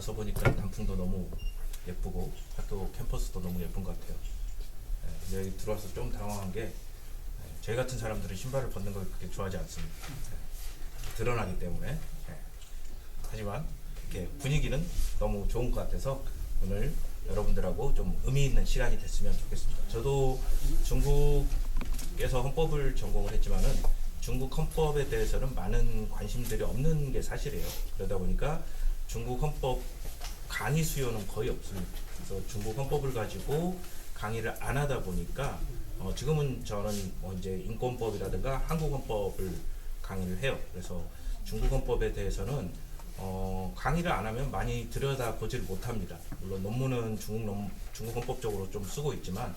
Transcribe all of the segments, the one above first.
와서 보니까 단풍도 너무 예쁘고 학교 캠퍼스도 너무 예쁜 것 같아요. 근데 여기 들어와서 좀 당황한 게 저희 같은 사람들은 신발을 벗는 걸 그렇게 좋아하지 않습니다. 드러나기 때문에. 하지만 이렇게 분위기는 너무 좋은 것 같아서 오늘 여러분들하고 좀 의미 있는 시간이 됐으면 좋겠습니다. 저도 중국에서 헌법을 전공을 했지만은 중국 헌법에 대해서는 많은 관심들이 없는 게 사실이에요. 그러다 보니까 중국 헌법 강의 수요는 거의 없습니다. 그래서 중국 헌법을 가지고 강의를 안 하다 보니까 지금은 저는 이제 인권법이라든가 한국 헌법을 강의를 해요. 그래서 중국 헌법에 대해서는 강의를 안 하면 많이 들여다보질 못합니다. 물론 논문은 중국 헌법적으로 좀 쓰고 있지만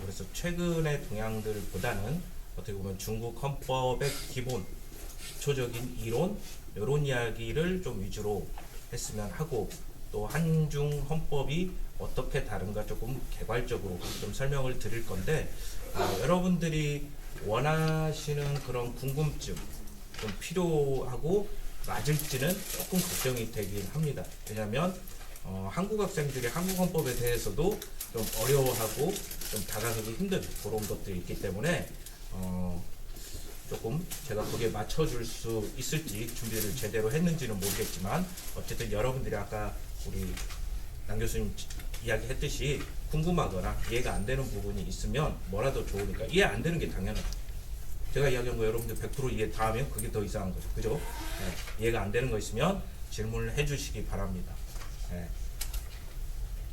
그래서 최근의 동향들보다는 어떻게 보면 중국 헌법의 기본, 기초적인 이론 이런 이야기를 좀 위주로 했으면 하고 또 한중 헌법이 어떻게 다른가 조금 개괄적으로 좀 설명을 드릴 건데 여러분들이 원하시는 그런 궁금증 좀 필요하고 맞을지는 조금 걱정이 되긴 합니다. 왜냐하면 한국 학생들이 한국 헌법에 대해서도 좀 어려워하고 좀 다가가기 힘든 그런 것들이 있기 때문에 조금 제가 거기에 맞춰줄 수 있을지 준비를 제대로 했는지는 모르겠지만 어쨌든 여러분들이 아까 우리 남 교수님 이야기했듯이 궁금하거나 이해가 안 되는 부분이 있으면 뭐라도 좋으니까 이해 안 되는 게 당연하죠. 제가 이야기한 거 여러분들 100% 이해 다 하면 그게 더 이상한 거죠. 그죠? 이해가 안 되는 거 있으면 질문을 해주시기 바랍니다.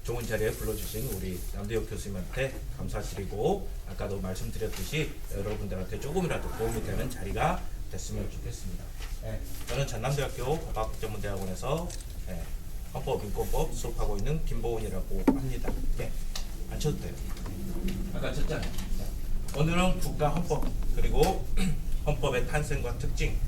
좋은 자리에 불러주신 우리 남대혁 교수님한테 감사드리고 아까도 말씀드렸듯이 여러분들한테 조금이라도 도움이 되는 자리가 됐으면 좋겠습니다. 저는 전남대학교 법학전문대학원에서 헌법, 인권법 수업하고 있는 김보은이라고 합니다. 앉혀도 돼요. 아까 쳤잖아요. 오늘은 국가헌법 그리고 헌법의 탄생과 특징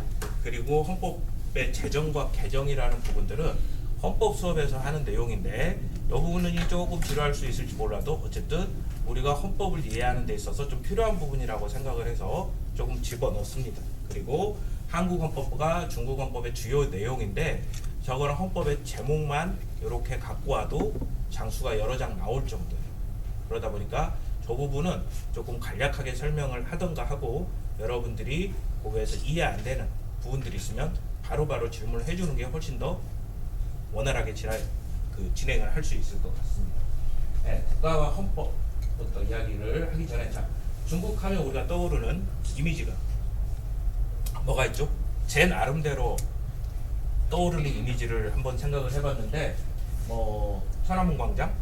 그리고 헌법의 제정과 개정이라는 부분들은 헌법 수업에서 하는 내용인데 이 부분은 조금 지루할 수 있을지 몰라도 어쨌든 우리가 헌법을 이해하는 데 있어서 좀 필요한 부분이라고 생각을 해서 조금 집어넣습니다. 그리고 한국 헌법과 중국 헌법의 주요 내용인데 저거는 헌법의 제목만 이렇게 갖고 와도 장수가 여러 장 나올 정도예요. 그러다 보니까 저 부분은 조금 간략하게 설명을 하던가 하고 여러분들이 거기에서 이해 안 되는 부분들이 있으면 바로바로 질문을 해주는 게 훨씬 더 원활하게 진행을 할 수 있을 것 같습니다. 국가와 헌법부터 이야기를 하기 전에 중국 하면 우리가 떠오르는 이미지가 뭐가 있죠? 제 나름대로 떠오르는 이미지를 한번 생각을 해봤는데 천안문 광장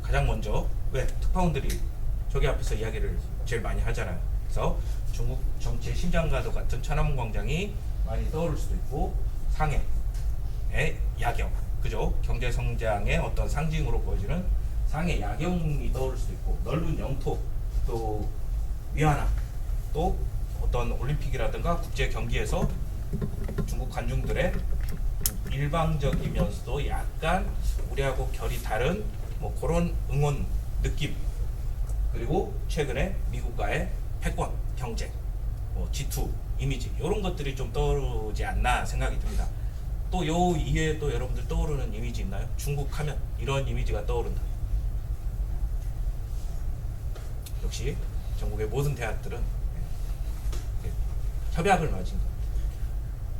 가장 먼저 왜 특파원들이 저기 앞에서 이야기를 제일 많이 하잖아요. 그래서 중국 정치의 심장과도 같은 천안문 광장이 많이 떠오를 수도 있고 상해의 야경, 그죠? 경제 성장의 어떤 상징으로 보여지는 상해 야경이 떠오를 수도 있고 넓은 영토, 또 위안화, 또 어떤 올림픽이라든가 국제 경기에서 중국 관중들의 일방적이면서도 약간 우리하고 결이 다른 그런 응원 느낌 그리고 최근에 미국과의 패권 경쟁 G2 이미지 이런 것들이 좀 떠오르지 않나 생각이 듭니다. 또 요 이외에 또 여러분들 떠오르는 이미지 있나요? 중국 하면 이런 이미지가 떠오른다. 역시 전국의 모든 대학들은 협약을 맺은 것.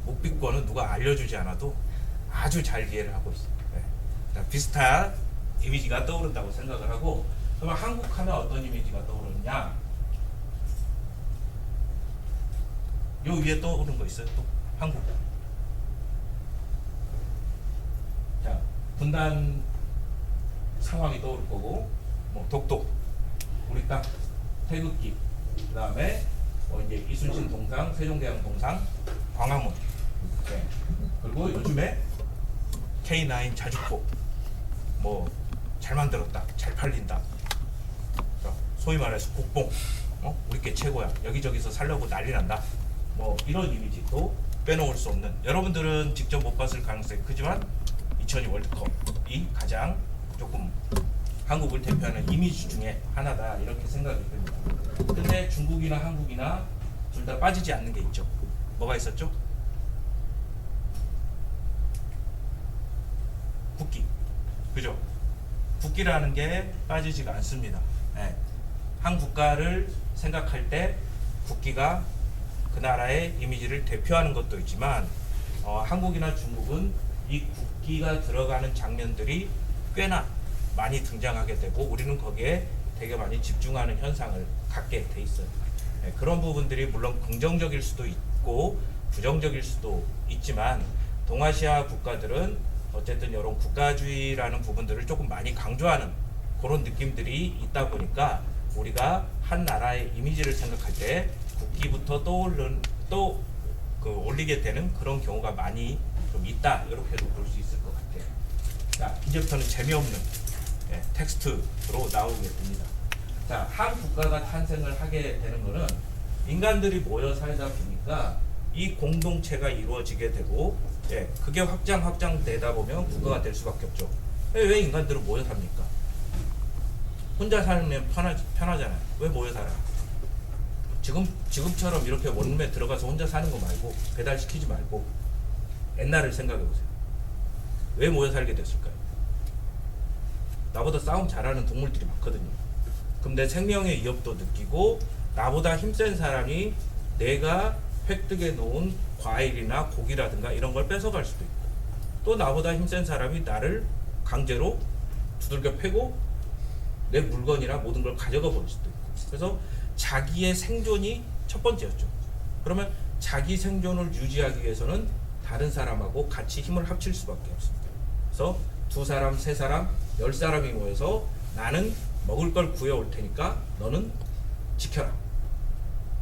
묵비권은 누가 알려주지 않아도 아주 잘 이해를 하고 있어요. 비슷한 이미지가 떠오른다고 생각을 하고 그러면 한국 하면 어떤 이미지가 떠오르느냐? 요 위에 떠오르는 거 있어요? 또 한국. 분단 상황이 떠오를 거고 독도, 우리 땅, 태극기, 그 다음에 이제 이순신 동상, 세종대왕 동상, 광화문. 그리고 요즘에 K9 자주포 잘 만들었다, 잘 팔린다. 소위 말해서 국뽕, 우리 게 최고야. 여기저기서 살려고 난리 난다. 이런 이미지도 빼놓을 수 없는. 여러분들은 직접 못 봤을 가능성이 크지만 2002 월드컵이 가장 조금 한국을 대표하는 이미지 중에 하나다 이렇게 생각이 듭니다. 근데 중국이나 한국이나 둘 다 빠지지 않는 게 있죠. 뭐가 있었죠? 국기. 그죠? 국기라는 게 빠지지가 않습니다. 예. 한 국가를 생각할 때 국기가 그 나라의 이미지를 대표하는 것도 있지만 한국이나 중국은 이 국기가 들어가는 장면들이 꽤나 많이 등장하게 되고 우리는 거기에 되게 많이 집중하는 현상을 갖게 돼 있어요. 네, 그런 부분들이 물론 긍정적일 수도 있고 부정적일 수도 있지만 동아시아 국가들은 어쨌든 이런 국가주의라는 부분들을 조금 많이 강조하는 그런 느낌들이 있다 보니까 우리가 한 나라의 이미지를 생각할 때 국기부터 올리게 되는 그런 경우가 많이 좀 있다, 이렇게도 볼 수 있을 것 같아요. 자, 이제부터는 재미없는 텍스트로 나오게 됩니다. 자, 한 국가가 탄생을 하게 되는 것은 인간들이 모여 살다 보니까 이 공동체가 이루어지게 되고 그게 확장되다 보면 국가가 될 수밖에 없죠. 왜 인간들은 모여 삽니까? 혼자 살면 편하잖아요. 왜 모여 살아요? 지금처럼 이렇게 원룸에 들어가서 혼자 사는 거 말고 배달시키지 말고 옛날을 생각해 보세요. 왜 모여 살게 됐을까요? 나보다 싸움 잘하는 동물들이 많거든요. 그럼 내 생명의 위협도 느끼고 나보다 힘센 사람이 내가 획득해 놓은 과일이나 고기라든가 이런 걸 뺏어갈 수도 있고 또 나보다 힘센 사람이 나를 강제로 두들겨 패고 내 물건이나 모든 걸 가져가 버릴 수도 있고 그래서 자기의 생존이 첫 번째였죠. 그러면 자기 생존을 유지하기 위해서는 다른 사람하고 같이 힘을 합칠 수밖에 없습니다. 그래서 2사람, 3사람, 10사람이 모여서 나는 먹을 걸 구해올 테니까 너는 지켜라.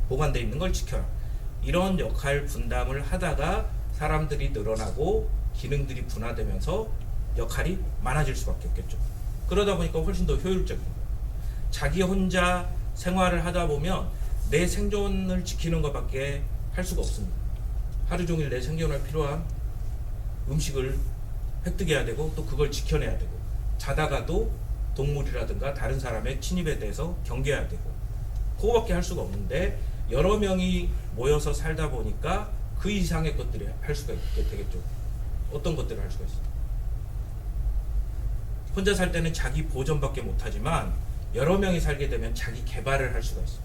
보관되어 있는 걸 지켜라. 이런 역할 분담을 하다가 사람들이 늘어나고 기능들이 분화되면서 역할이 많아질 수밖에 없겠죠. 그러다 보니까 훨씬 더 효율적인 거예요. 자기 혼자 생활을 하다 보면 내 생존을 지키는 것밖에 할 수가 없습니다. 하루 종일 내 생존에 필요한 음식을 획득해야 되고 또 그걸 지켜내야 되고 자다가도 동물이라든가 다른 사람의 침입에 대해서 경계해야 되고 그거밖에 할 수가 없는데 여러 명이 모여서 살다 보니까 그 이상의 것들이 할 수가 있게 되겠죠. 어떤 것들을 할 수가 있어요? 혼자 살 때는 자기 보존밖에 못하지만 여러 명이 살게 되면 자기 개발을 할 수가 있어요.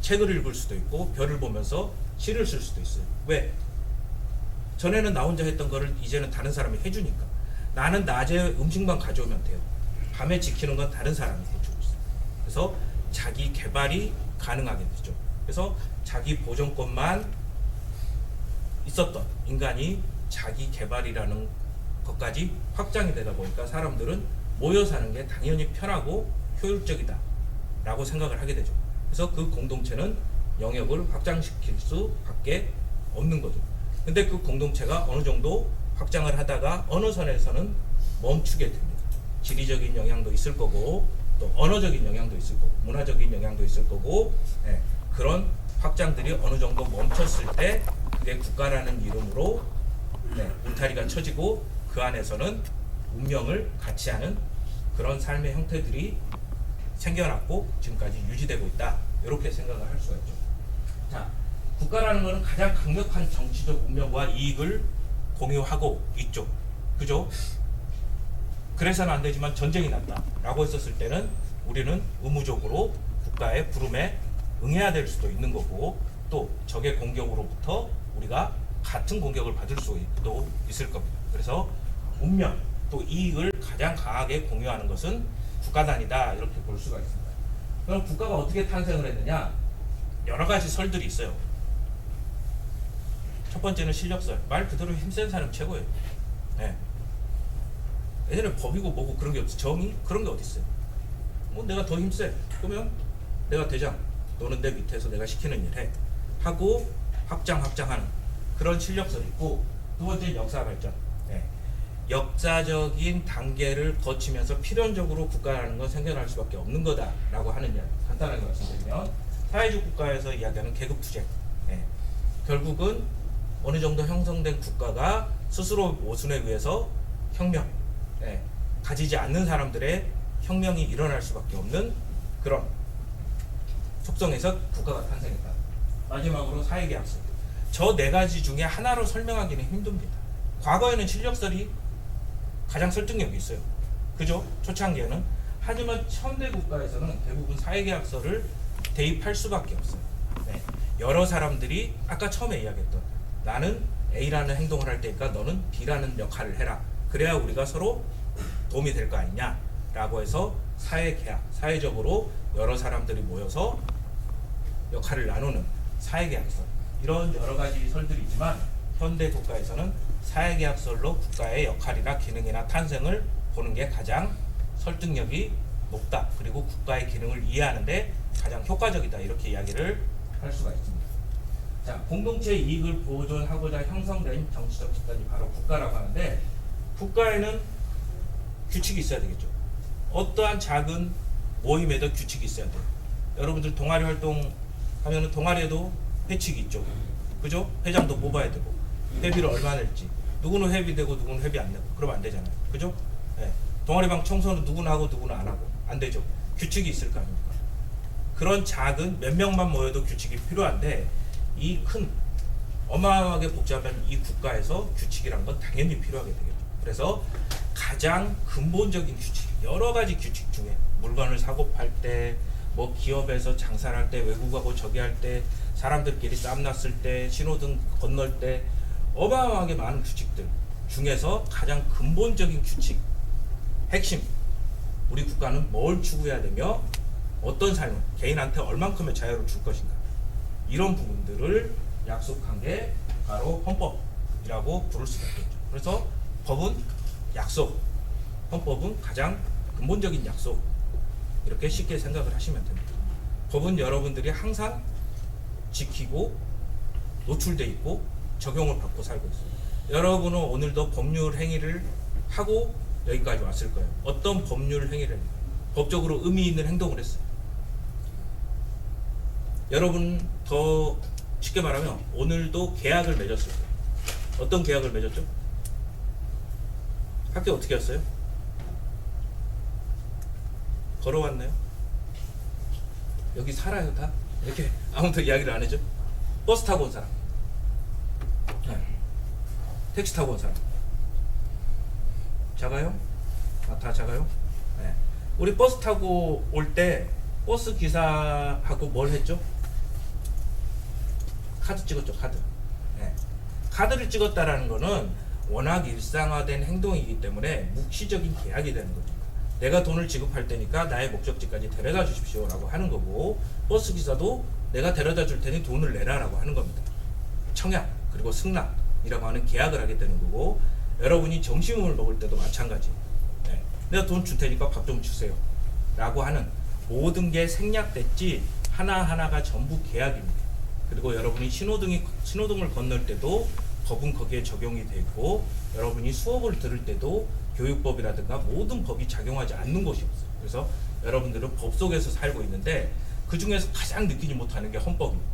책을 읽을 수도 있고 별을 보면서 시를 쓸 수도 있어요. 왜? 전에는 나 혼자 했던 거를 이제는 다른 사람이 해주니까 나는 낮에 음식만 가져오면 돼요. 밤에 지키는 건 다른 사람이 해주고 있어요. 그래서 자기 개발이 가능하게 되죠. 그래서 자기 보존권만 있었던 인간이 자기 개발이라는 것까지 확장이 되다 보니까 사람들은 모여 사는 게 당연히 편하고 효율적이다 라고 생각을 하게 되죠. 그래서 그 공동체는 영역을 확장시킬 수밖에 없는 거죠. 근데 그 공동체가 어느 정도 확장을 하다가 어느 선에서는 멈추게 됩니다. 지리적인 영향도 있을 거고 또 언어적인 영향도 있을 거고 문화적인 영향도 있을 거고 그런 확장들이 어느 정도 멈췄을 때 그게 국가라는 이름으로 울타리가 쳐지고 그 안에서는 운명을 같이 하는 그런 삶의 형태들이 생겨났고 지금까지 유지되고 있다. 이렇게 생각을 할 수가 있죠. 자, 국가라는 것은 가장 강력한 정치적 운명과 이익을 공유하고 있죠. 그죠? 그래서는 안 되지만 전쟁이 났다 라고 했었을 때는 우리는 의무적으로 국가의 부름에 응해야 될 수도 있는 거고 또 적의 공격으로부터 우리가 같은 공격을 받을 수도 있을 겁니다. 그래서 운명 또 이익을 가장 강하게 공유하는 것은 국가 단위다 이렇게 볼 수가 있습니다. 그럼 국가가 어떻게 탄생을 했느냐? 여러 가지 설들이 있어요. 첫 번째는 실력설. 말 그대로 힘센 사람 최고예요. 예전에 법이고 뭐고 그런 게 없어. 정의? 그런 게 어디 있어요? 내가 더 힘세. 그러면 내가 대장. 너는 내 밑에서 내가 시키는 일 해. 하고 확장하는 그런 실력설이 있고 두 번째는 역사 발전. 역사적인 단계를 거치면서 필연적으로 국가라는 건 생겨날 수밖에 없는 거다라고 하는 이야기. 간단하게 말씀드리면 사회주의 국가에서 이야기하는 계급투쟁. 결국은 어느 정도 형성된 국가가 스스로 모순에 의해서 혁명, 가지지 않는 사람들의 혁명이 일어날 수밖에 없는 그런 속성에서 국가가 탄생했다. 마지막으로 사회계약서. 저 네 가지 중에 하나로 설명하기는 힘듭니다. 과거에는 실력설이 가장 설득력이 있어요. 그죠? 초창기에는. 하지만 현대 국가에서는 대부분 사회계약서를 대입할 수밖에 없어요. 네. 여러 사람들이 아까 처음에 이야기했던 나는 A라는 행동을 할 테니까 너는 B라는 역할을 해라. 그래야 우리가 서로 도움이 될 거 아니냐 라고 해서 사회계약, 사회적으로 여러 사람들이 모여서 역할을 나누는 사회계약서, 이런 여러 가지 설들이 있지만 현대 국가에서는 사회계약서로 국가의 역할이나 기능이나 탄생을 보는 게 가장 설득력이 높다. 그리고 국가의 기능을 이해하는데 가장 효과적이다. 이렇게 이야기를 할 수가 있습니다. 자, 공동체 이익을 보존하고자 형성된 정치적 집단이 바로 국가라고 하는데, 국가에는 규칙이 있어야 되겠죠. 어떠한 작은 모임에도 규칙이 있어야 돼요. 여러분들 동아리 활동 하면은 동아리에도 회칙이 있죠. 그죠? 회장도 뽑아야 되고, 회비를 얼마 낼지, 누구는 회비되고 누구는 회비 안 내고, 그러면 안 되잖아요. 그죠? 네. 동아리방 청소는 누구는 하고 누구는 안 하고, 안 되죠. 규칙이 있을 거 아닙니까? 그런 작은 몇 명만 모여도 규칙이 필요한데, 이 큰 어마어마하게 복잡한 이 국가에서 규칙이란 건 당연히 필요하게 되겠죠. 그래서 가장 근본적인 규칙, 여러 가지 규칙 중에 물건을 사고 팔 때, 뭐 기업에서 장사를 할 때, 외국하고 저기 할 때, 사람들끼리 싸움 났을 때, 신호등 건널 때, 어마어마하게 많은 규칙들 중에서 가장 근본적인 규칙, 핵심, 우리 국가는 뭘 추구해야 되며 어떤 삶을, 개인한테 얼만큼의 자유를 줄 것인가, 이런 부분들을 약속한 게 바로 헌법이라고 부를 수가 있겠죠. 그래서 법은 약속, 헌법은 가장 근본적인 약속, 이렇게 쉽게 생각을 하시면 됩니다. 법은 여러분들이 항상 지키고 노출돼 있고 적용을 받고 살고 있어요. 여러분은 오늘도 법률 행위를 하고 여기까지 왔을 거예요. 어떤 법률 행위를 했나요? 법적으로 의미 있는 행동을 했어요. 여러분 더 쉽게 말하면 오늘도 계약을 맺었을 거예요. 어떤 계약을 맺었죠? 학교 어떻게 왔어요? 걸어왔나요? 여기 살아요 다? 이렇게 아무도 이야기를 안 해줘? 버스 타고 온 사람, 네. 택시 타고 온 사람 작아요? 아, 다 작아요? 네. 우리 버스 타고 올 때 버스 기사하고 뭘 했죠? 카드 찍었죠. 카드. 네. 카드를 찍었다라는 거는 워낙 일상화된 행동이기 때문에 묵시적인 계약이 되는 겁니다. 내가 돈을 지급할 테니까 나의 목적지까지 데려다 주십시오 라고 하는 거고, 버스 기사도 내가 데려다 줄 테니 돈을 내라 라고 하는 겁니다. 청약 그리고 승낙이라고 하는 계약을 하게 되는 거고, 여러분이 점심을 먹을 때도 마찬가지. 네. 내가 돈 줄 테니까 밥 좀 주세요 라고 하는 모든 게 생략됐지 하나하나가 전부 계약입니다. 그리고 여러분이 신호등을 건널 때도 법은 거기에 적용이 되고, 여러분이 수업을 들을 때도 교육법이라든가 모든 법이 작용하지 않는 것이 없어요. 그래서 여러분들은 법 속에서 살고 있는데 그 중에서 가장 느끼지 못하는 게 헌법입니다.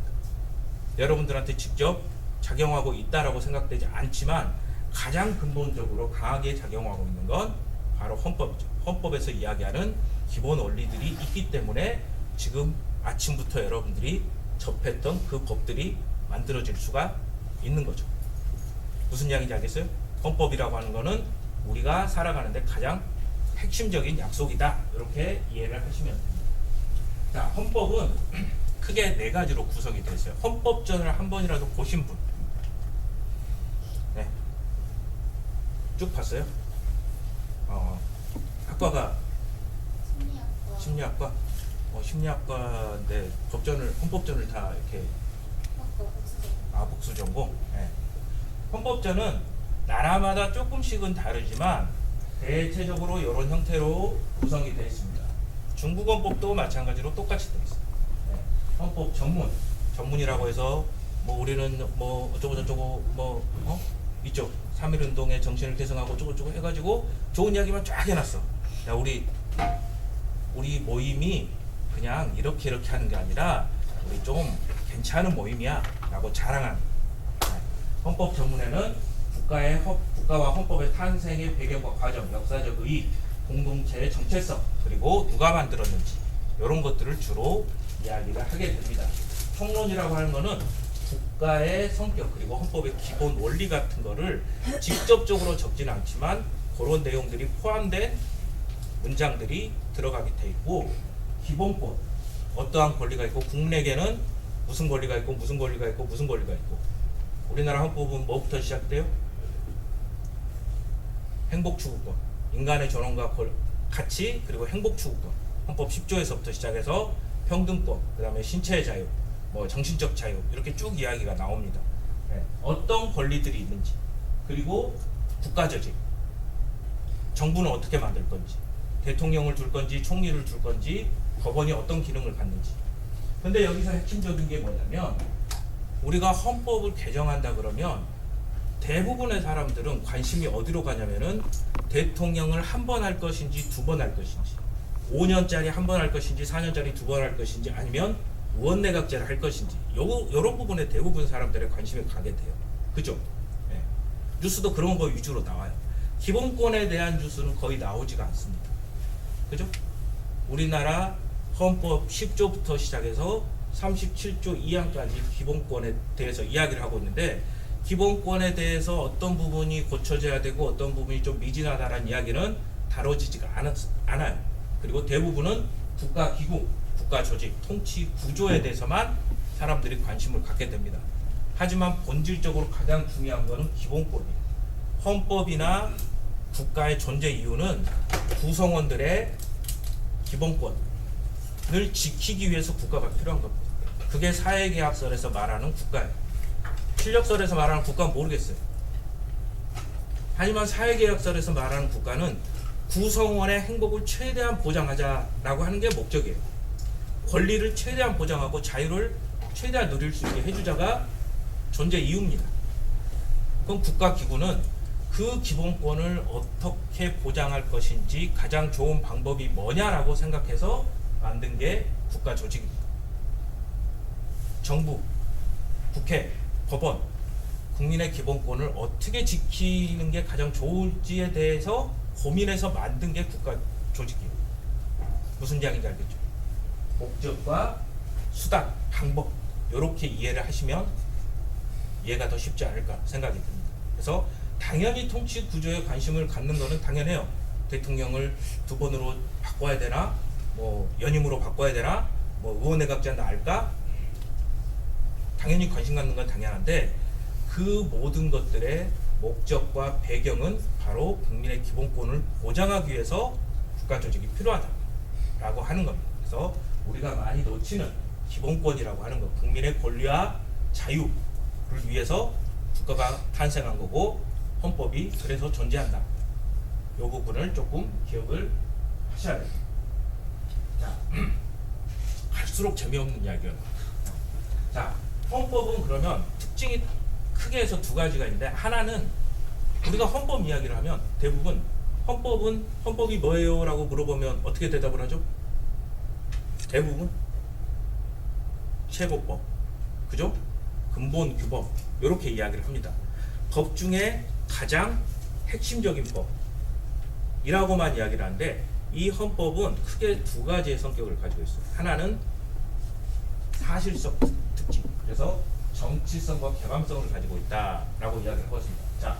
여러분들한테 직접 작용하고 있다라고 생각되지 않지만 가장 근본적으로 강하게 작용하고 있는 건 바로 헌법이죠. 헌법에서 이야기하는 기본 원리들이 있기 때문에 지금 아침부터 여러분들이 접했던 그 법들이 만들어질 수가 있는 거죠. 무슨 이야기인지 알겠어요? 헌법이라고 하는 거는 우리가 살아가는데 가장 핵심적인 약속이다. 이렇게 이해를 하시면 됩니다. 자, 헌법은 크게 네 가지로 구성이 되어 있어요. 헌법전을 한 번이라도 보신 분? 네. 쭉 봤어요? 학과가 심리학과? 심리학과인데 헌법전을 다 이렇게 복수 전공? 네. 헌법전은 나라마다 조금씩은 다르지만 대체적으로 이런 형태로 구성이 되어 있습니다. 중국 헌법도 마찬가지로 똑같이 되어 있어요. 네. 헌법 전문이라고 해서 뭐 우리는 뭐 어쩌고 이쪽 3.1운동의 정신을 계승하고 어쩌고 해가지고 좋은 이야기만 쫙 해놨어. 야, 우리 모임이 그냥 이렇게 하는 게 아니라 우리 좀 괜찮은 모임이야 라고 자랑하는. 네. 헌법 전문에는 국가와 헌법의 탄생의 배경과 과정, 역사적 의의, 공동체의 정체성, 그리고 누가 만들었는지 이런 것들을 주로 이야기를 하게 됩니다. 총론이라고 하는 것은 국가의 성격 그리고 헌법의 기본 원리 같은 거를 직접적으로 적지는 않지만 그런 내용들이 포함된 문장들이 들어가게 돼 있고, 기본권, 어떠한 권리가 있고, 국내계는 무슨 권리가 있고 무슨 권리가 있고 무슨 권리가 있고. 우리나라 헌법은 뭐부터 시작돼요? 행복추구권, 인간의 존엄과 가치, 그리고 행복추구권, 헌법 10조에서부터 시작해서 평등권, 그 다음에 신체의 자유, 뭐 정신적 자유, 이렇게 쭉 이야기가 나옵니다. 네. 어떤 권리들이 있는지, 그리고 국가조직, 정부는 어떻게 만들 건지, 대통령을 둘 건지 총리를 둘 건지, 법원이 어떤 기능을 갖는지. 근데 여기서 핵심적인 게 뭐냐면, 우리가 헌법을 개정한다 그러면 대부분의 사람들은 관심이 어디로 가냐면은 대통령을 한 번 할 것인지 두 번 할 것인지, 5년짜리 한 번 할 것인지 4년짜리 두 번 할 것인지, 아니면 무언내각제를 할 것인지, 이런 부분에 대부분 사람들의 관심이 가게 돼요. 그죠? 네. 뉴스도 그런 거 위주로 나와요. 기본권에 대한 뉴스는 거의 나오지가 않습니다. 그죠? 우리나라 헌법 10조부터 시작해서 37조 2항까지 기본권에 대해서 이야기를 하고 있는데, 기본권에 대해서 어떤 부분이 고쳐져야 되고 어떤 부분이 좀 미진하다라는 이야기는 다뤄지지가 않아요. 그리고 대부분은 국가기구, 국가조직, 통치 구조에 대해서만 사람들이 관심을 갖게 됩니다. 하지만 본질적으로 가장 중요한 것은 기본권이에요. 헌법이나 국가의 존재 이유는 구성원들의 기본권을 지키기 위해서 국가가 필요한 겁니다. 그게 사회계약서에서 말하는 국가예요. 실력설에서 말하는 국가는 모르겠어요. 하지만 사회계약설에서 말하는 국가는 구성원의 행복을 최대한 보장하자라고 하는 게 목적이에요. 권리를 최대한 보장하고 자유를 최대한 누릴 수 있게 해주자가 존재 이유입니다. 그럼 국가기구는 그 기본권을 어떻게 보장할 것인지 가장 좋은 방법이 뭐냐라고 생각해서 만든 게 국가조직입니다. 정부, 국회, 법원, 국민의 기본권을 어떻게 지키는 게 가장 좋을지에 대해서 고민해서 만든 게 국가조직이에요. 무슨 이야기인지 알겠죠? 목적과 수단, 방법, 이렇게 이해를 하시면 이해가 더 쉽지 않을까 생각이 듭니다. 그래서 당연히 통치 구조에 관심을 갖는 거는 당연해요. 대통령을 두 번으로 바꿔야 되나, 뭐 연임으로 바꿔야 되나, 뭐 의원내각제 나을까, 당연히 관심 갖는 건 당연한데, 그 모든 것들의 목적과 배경은 바로 국민의 기본권을 보장하기 위해서 국가조직이 필요하다라고 하는 겁니다. 그래서 우리가 많이 놓치는 기본권이라고 하는 것, 국민의 권리와 자유를 위해서 국가가 탄생한 거고 헌법이 그래서 존재한다. 이 부분을 조금 기억을 하셔야 됩니다. 자, 갈수록 재미없는 이야기예요. 자, 헌법은 그러면 특징이 크게 해서 두 가지가 있는데, 하나는 우리가 헌법 이야기를 하면 대부분 헌법이 뭐예요? 라고 물어보면 어떻게 대답을 하죠? 대부분 최고법, 그죠? 근본 규범, 이렇게 이야기를 합니다. 법 중에 가장 핵심적인 법이라고만 이야기를 하는데, 이 헌법은 크게 두 가지의 성격을 가지고 있어요. 하나는 사실적 특징, 그래서 정치성과 개방성을 가지고 있다라고 이야기를 하고 있습니다. 자,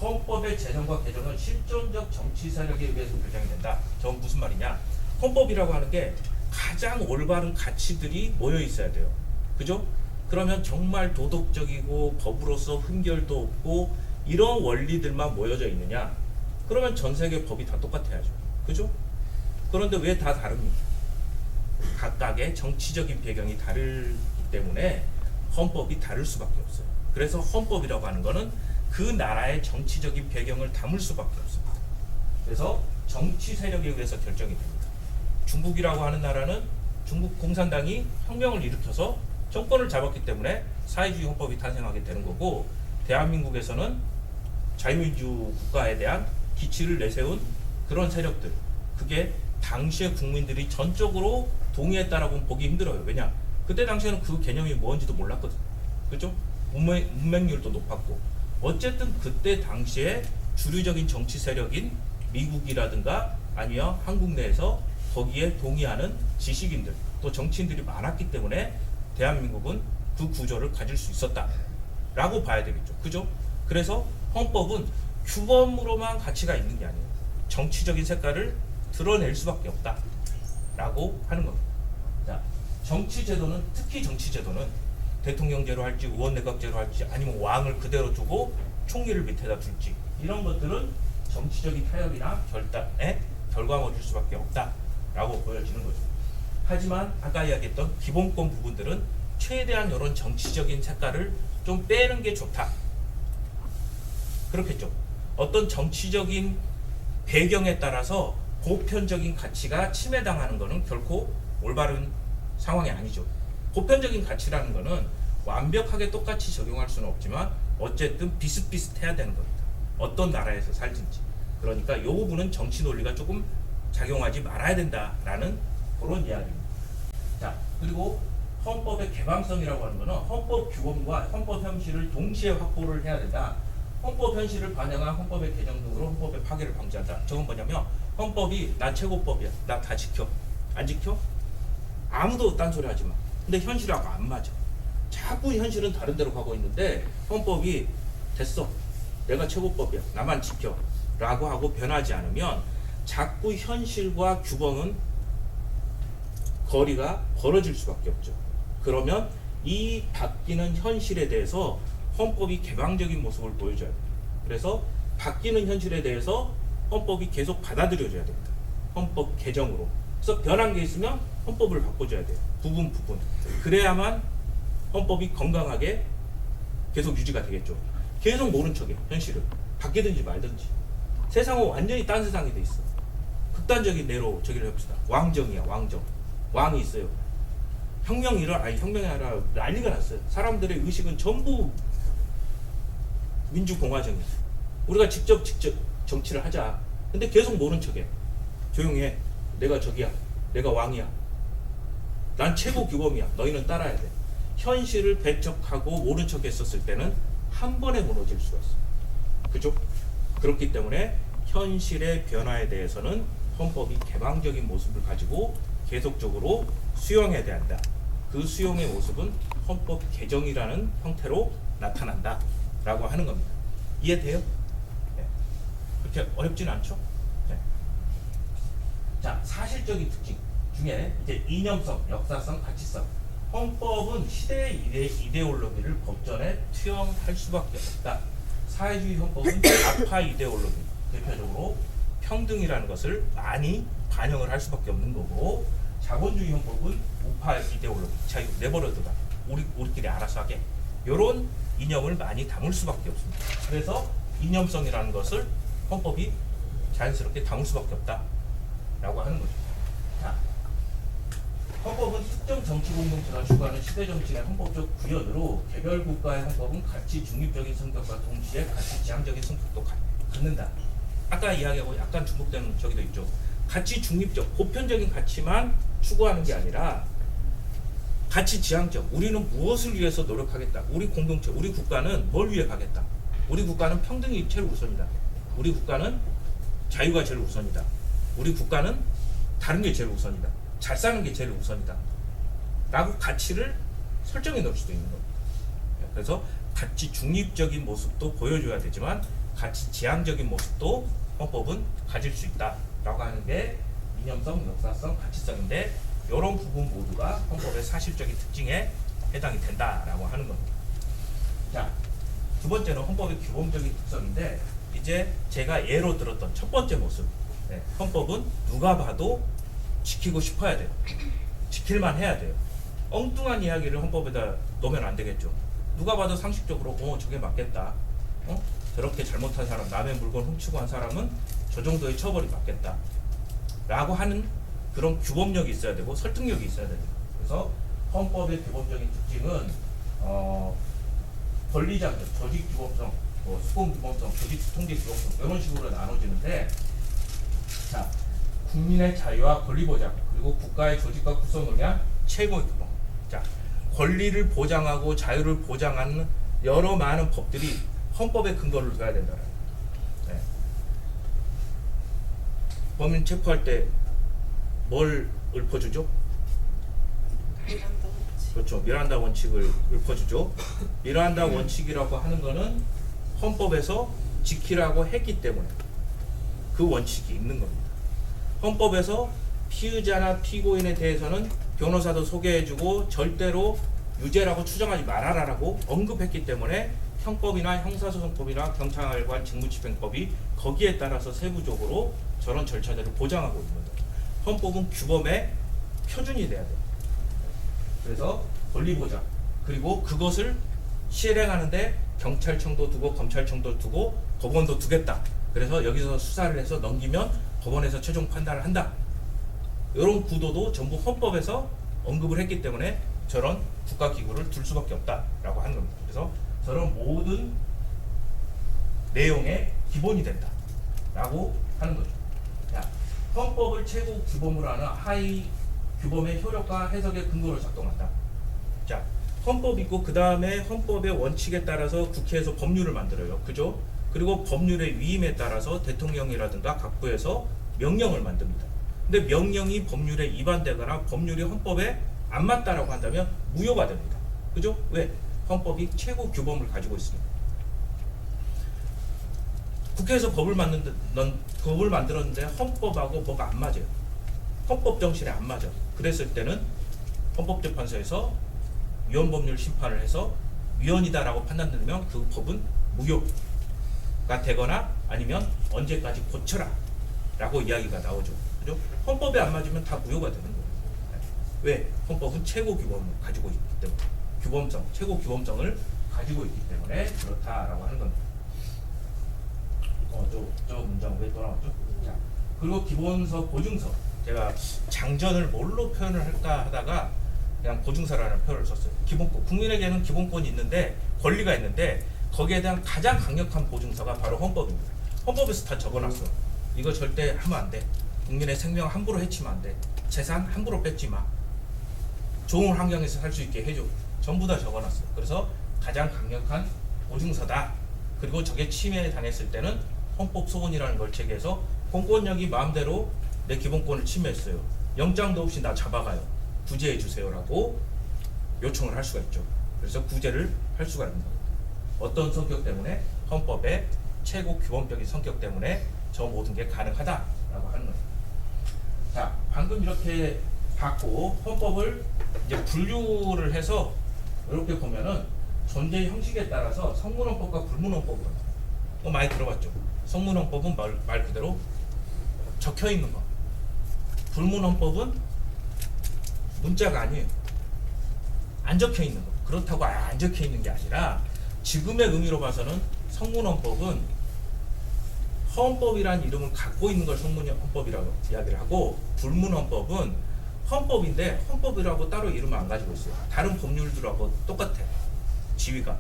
헌법의 제정과 개정은 실존적 정치 세력에 의해서 결정이 된다. 저건 무슨 말이냐? 헌법이라고 하는 게 가장 올바른 가치들이 모여 있어야 돼요. 그죠? 그러면 정말 도덕적이고 법으로서 흠결도 없고 이런 원리들만 모여져 있느냐? 그러면 전 세계 법이 다 똑같아야죠. 그죠? 그런데 왜 다 다릅니까? 각각의 정치적인 배경이 다르기 때문에 헌법이 다를 수밖에 없어요. 그래서 헌법이라고 하는 거는 그 나라의 정치적인 배경을 담을 수밖에 없습니다. 그래서 정치 세력에 의해서 결정이 됩니다. 중국이라고 하는 나라는 중국 공산당이 혁명을 일으켜서 정권을 잡았기 때문에 사회주의 헌법이 탄생하게 되는 거고, 대한민국에서는 자유민주 국가에 대한 기치를 내세운 그런 세력들, 그게 당시의 국민들이 전적으로 동의했다라고 보기 힘들어요. 왜냐? 그때 당시에는 그 개념이 뭔지도 몰랐거든요. 그죠? 문맹률도 높았고. 어쨌든 그때 당시에 주류적인 정치 세력인 미국이라든가 아니면 한국 내에서 거기에 동의하는 지식인들, 또 정치인들이 많았기 때문에 대한민국은 그 구조를 가질 수 있었다라고 봐야 되겠죠. 그죠? 그래서 헌법은 규범으로만 가치가 있는 게 아니에요. 정치적인 색깔을 드러낼 수밖에 없다라고 하는 겁니다. 자, 정치제도는 특히 정치제도는 대통령제로 할지 의원내각제로 할지 아니면 왕을 그대로 두고 총리를 밑에다 둘지 이런 것들은 정치적인 타협이나 결단에 결과를 얻을 수밖에 없다라고 보여지는 거죠. 하지만 아까 이야기했던 기본권 부분들은 최대한 이런 정치적인 색깔을 좀 빼는 게 좋다. 그렇겠죠. 어떤 정치적인 배경에 따라서 보편적인 가치가 침해당하는 것은 결코 올바른 상황이 아니죠. 보편적인 가치라는 것은 완벽하게 똑같이 적용할 수는 없지만 어쨌든 비슷비슷해야 되는 겁니다. 어떤 나라에서 살든지. 그러니까 이 부분은 정치 논리가 조금 작용하지 말아야 된다라는 그런 이야기입니다. 자, 그리고 헌법의 개방성이라고 하는 것은 헌법 규범과 헌법 현실을 동시에 확보를 해야 된다. 헌법 현실을 반영한 헌법의 개정 등으로 헌법의 파괴를 방지한다. 저건 뭐냐면 헌법이 나 최고법이야. 나 다 지켜. 안 지켜? 아무도 딴소리 하지 마. 근데 현실하고 안 맞아. 자꾸 현실은 다른 데로 가고 있는데 헌법이 됐어. 내가 최고법이야. 나만 지켜. 라고 하고 변하지 않으면 자꾸 현실과 규범은 거리가 벌어질 수밖에 없죠. 그러면 이 바뀌는 현실에 대해서 헌법이 개방적인 모습을 보여줘야 돼요. 그래서 바뀌는 현실에 대해서 헌법이 계속 받아들여져야 됩니다. 헌법 개정으로. 그래서 변한 게 있으면 헌법을 바꿔줘야 돼요. 부분. 그래야만 헌법이 건강하게 계속 유지가 되겠죠. 계속 모른 척해 현실을. 바뀌든지 말든지. 세상은 완전히 딴 세상이 돼 있어. 극단적인 예로 저기를 해봅시다. 왕정이야, 왕정. 왕이 있어요. 혁명이 아니라 난리가 났어요. 사람들의 의식은 전부 민주공화정이야. 우리가 직접 정치를 하자. 근데 계속 모른 척해. 조용히 해. 내가 저기야. 내가 왕이야. 난 최고 규범이야. 너희는 따라야 돼. 현실을 배척하고 모른 척 했었을 때는 한 번에 무너질 수가 있어. 그죠? 그렇기 때문에 현실의 변화에 대해서는 헌법이 개방적인 모습을 가지고 계속적으로 수용해야 된다. 그 수용의 모습은 헌법 개정이라는 형태로 나타난다 라고 하는 겁니다. 이해돼요? 네. 그렇게 어렵진 않죠? 네. 자, 사실적인 특징 중에 이제 이념성, 역사성, 가치성. 헌법은 시대의 이데올로기를 법전에 투영할 수밖에 없다. 사회주의 헌법은 좌파 이데올로기, 대표적으로 평등이라는 것을 많이 반영을 할 수밖에 없는 거고, 자본주의 헌법은 우파 이데올로기, 자유 내버려둬라, 우리끼리 알아서 하게, 이런 이념을 많이 담을 수밖에 없습니다. 그래서 이념성이라는 것을 헌법이 자연스럽게 담을 수밖에 없다라고 하는 거죠. 자, 헌법은 특정 정치 공동체가 추구하는 시대 정치의 헌법적 구현으로 개별 국가의 헌법은 가치 중립적인 성격과 동시에 가치 지향적인 성격도 갖는다. 아까 이야기하고 약간 중복되는 저기도 있죠. 가치 중립적, 보편적인 가치만 추구하는 게 아니라 가치 지향적, 우리는 무엇을 위해서 노력하겠다. 우리 공동체, 우리 국가는 뭘 위해 가겠다. 우리 국가는 평등이 제일 우선이다. 우리 국가는 자유가 제일 우선이다. 우리 국가는 다른 게 제일 우선이다. 잘 사는 게 제일 우선이다. 라고 가치를 설정해 놓을 수도 있는 겁니다. 그래서 가치 중립적인 모습도 보여줘야 되지만 가치 지향적인 모습도 헌법은 가질 수 있다. 라고 하는 게 이념성, 역사성, 가치성인데 이런 부분 모두가 헌법의 사실적인 특징에 해당이 된다라고 하는 겁니다. 자, 두 번째는 헌법의 규범적인 특성인데 이제 제가 예로 들었던 첫 번째 모습. 네, 헌법은 누가 봐도 지키고 싶어야 돼요. 지킬만 해야 돼요. 엉뚱한 이야기를 헌법에다 넣으면 안 되겠죠. 누가 봐도 상식적으로 저게 맞겠다. 저렇게 잘못한 사람, 남의 물건 훔치고 한 사람은 저 정도의 처벌이 맞겠다. 라고 하는 그런 규범력이 있어야 되고 설득력이 있어야 됩니다. 그래서 헌법의 규범적인 특징은 권리장점, 조직 규범성, 수공 규범성, 조직 통제 규범성 이런 식으로 나눠지는데, 자, 국민의 자유와 권리 보장, 그리고 국가의 조직과 구성을 위한 최고의 규범. 자, 권리를 보장하고 자유를 보장하는 여러 많은 법들이 헌법에 근거를 둬야 된다는. 네. 범인 체포할 때 뭘 읊어주죠? 미란다 원칙. 그렇죠. 미란다 원칙을 읊어주죠. 미란다 원칙이라고 하는 거는 헌법에서 지키라고 했기 때문에 그 원칙이 있는 겁니다. 헌법에서 피의자나 피고인에 대해서는 변호사도 소개해주고 절대로 유죄라고 추정하지 말아라라고 언급했기 때문에 형법이나 형사소송법이나 경찰관 직무집행법이 거기에 따라서 세부적으로 저런 절차들을 보장하고 있는 거예요. 헌법은 규범의 표준이 돼야 돼요. 그래서 권리보장 그리고 그것을 실행하는데 경찰청도 두고 검찰청도 두고 법원도 두겠다. 그래서 여기서 수사를 해서 넘기면 법원에서 최종 판단을 한다. 이런 구도도 전부 헌법에서 언급을 했기 때문에 저런 국가기구를 둘 수밖에 없다라고 하는 겁니다. 그래서 저런 모든 내용의 기본이 된다라고 하는 거죠. 자, 헌법을 최고 규범으로 하는 하위 규범의 효력과 해석의 근거로 작동한다. 자, 헌법 있고 그 다음에 헌법의 원칙에 따라서 국회에서 법률을 만들어요. 그죠? 그리고 법률의 위임에 따라서 대통령이라든가 각 부에서 명령을 만듭니다. 근데 명령이 법률에 위반되거나 법률이 헌법에 안 맞다라고 한다면 무효가 됩니다. 그죠? 왜? 헌법이 최고 규범을 가지고 있습니다. 국회에서 법을 만들었는데 헌법하고 뭐가 안 맞아요. 헌법 정신에 안 맞아. 그랬을 때는 헌법재판소에서 위헌법률 심판을 해서 위헌이다라고 판단되면 그 법은 무효가 되거나 아니면 언제까지 고쳐라 라고 이야기가 나오죠. 그죠? 헌법에 안 맞으면 다 무효가 되는 거예요. 왜? 헌법은 최고 규범을 가지고 있기 때문에 규범성, 최고 규범성을 가지고 있기 때문에 그렇다라고 하는 겁니다. 저 문장 왜 또 나왔죠? 자, 그리고 기본서, 보증서. 제가 장전을 뭘로 표현을 할까 하다가 그냥 보증서라는 표현을 썼어요. 기본권. 국민에게는 기본권이 있는데 권리가 있는데 거기에 대한 가장 강력한 보증서가 바로 헌법입니다. 헌법에서 다 적어놨어. 이거 절대 하면 안 돼. 국민의 생명 함부로 해치면 안 돼. 재산 함부로 뺏지 마. 좋은 환경에서 살 수 있게 해줘. 전부 다 적어놨어. 그래서 가장 강력한 보증서다. 그리고 저게 침해에 당했을 때는 헌법소원이라는 걸 제기해서 공권력이 마음대로 내 기본권을 침해했어요. 영장도 없이 나 잡아가요. 구제해 주세요라고 요청을 할 수가 있죠. 그래서 구제를 할 수가 있는 겁니다. 어떤 성격 때문에? 헌법의 최고 규범적인 성격 때문에 저 모든 게 가능하다라고 하는 거예요. 자, 방금 이렇게 봤고 헌법을 이제 분류를 해서 이렇게 보면은 존재 형식에 따라서 성문헌법과 불문헌법으로 많이 들어봤죠. 성문헌법은 말 그대로 적혀 있는 거. 불문헌법은 문자가 아니에요. 안 적혀 있는 거. 그렇다고 안 적혀 있는 게 아니라 지금의 의미로 봐서는 성문헌법은 헌법이라는 이름을 갖고 있는 걸 성문헌법이라고 이야기를 하고 불문헌법은 헌법인데 헌법이라고 따로 이름을 안 가지고 있어요. 다른 법률들하고 똑같아. 지위가.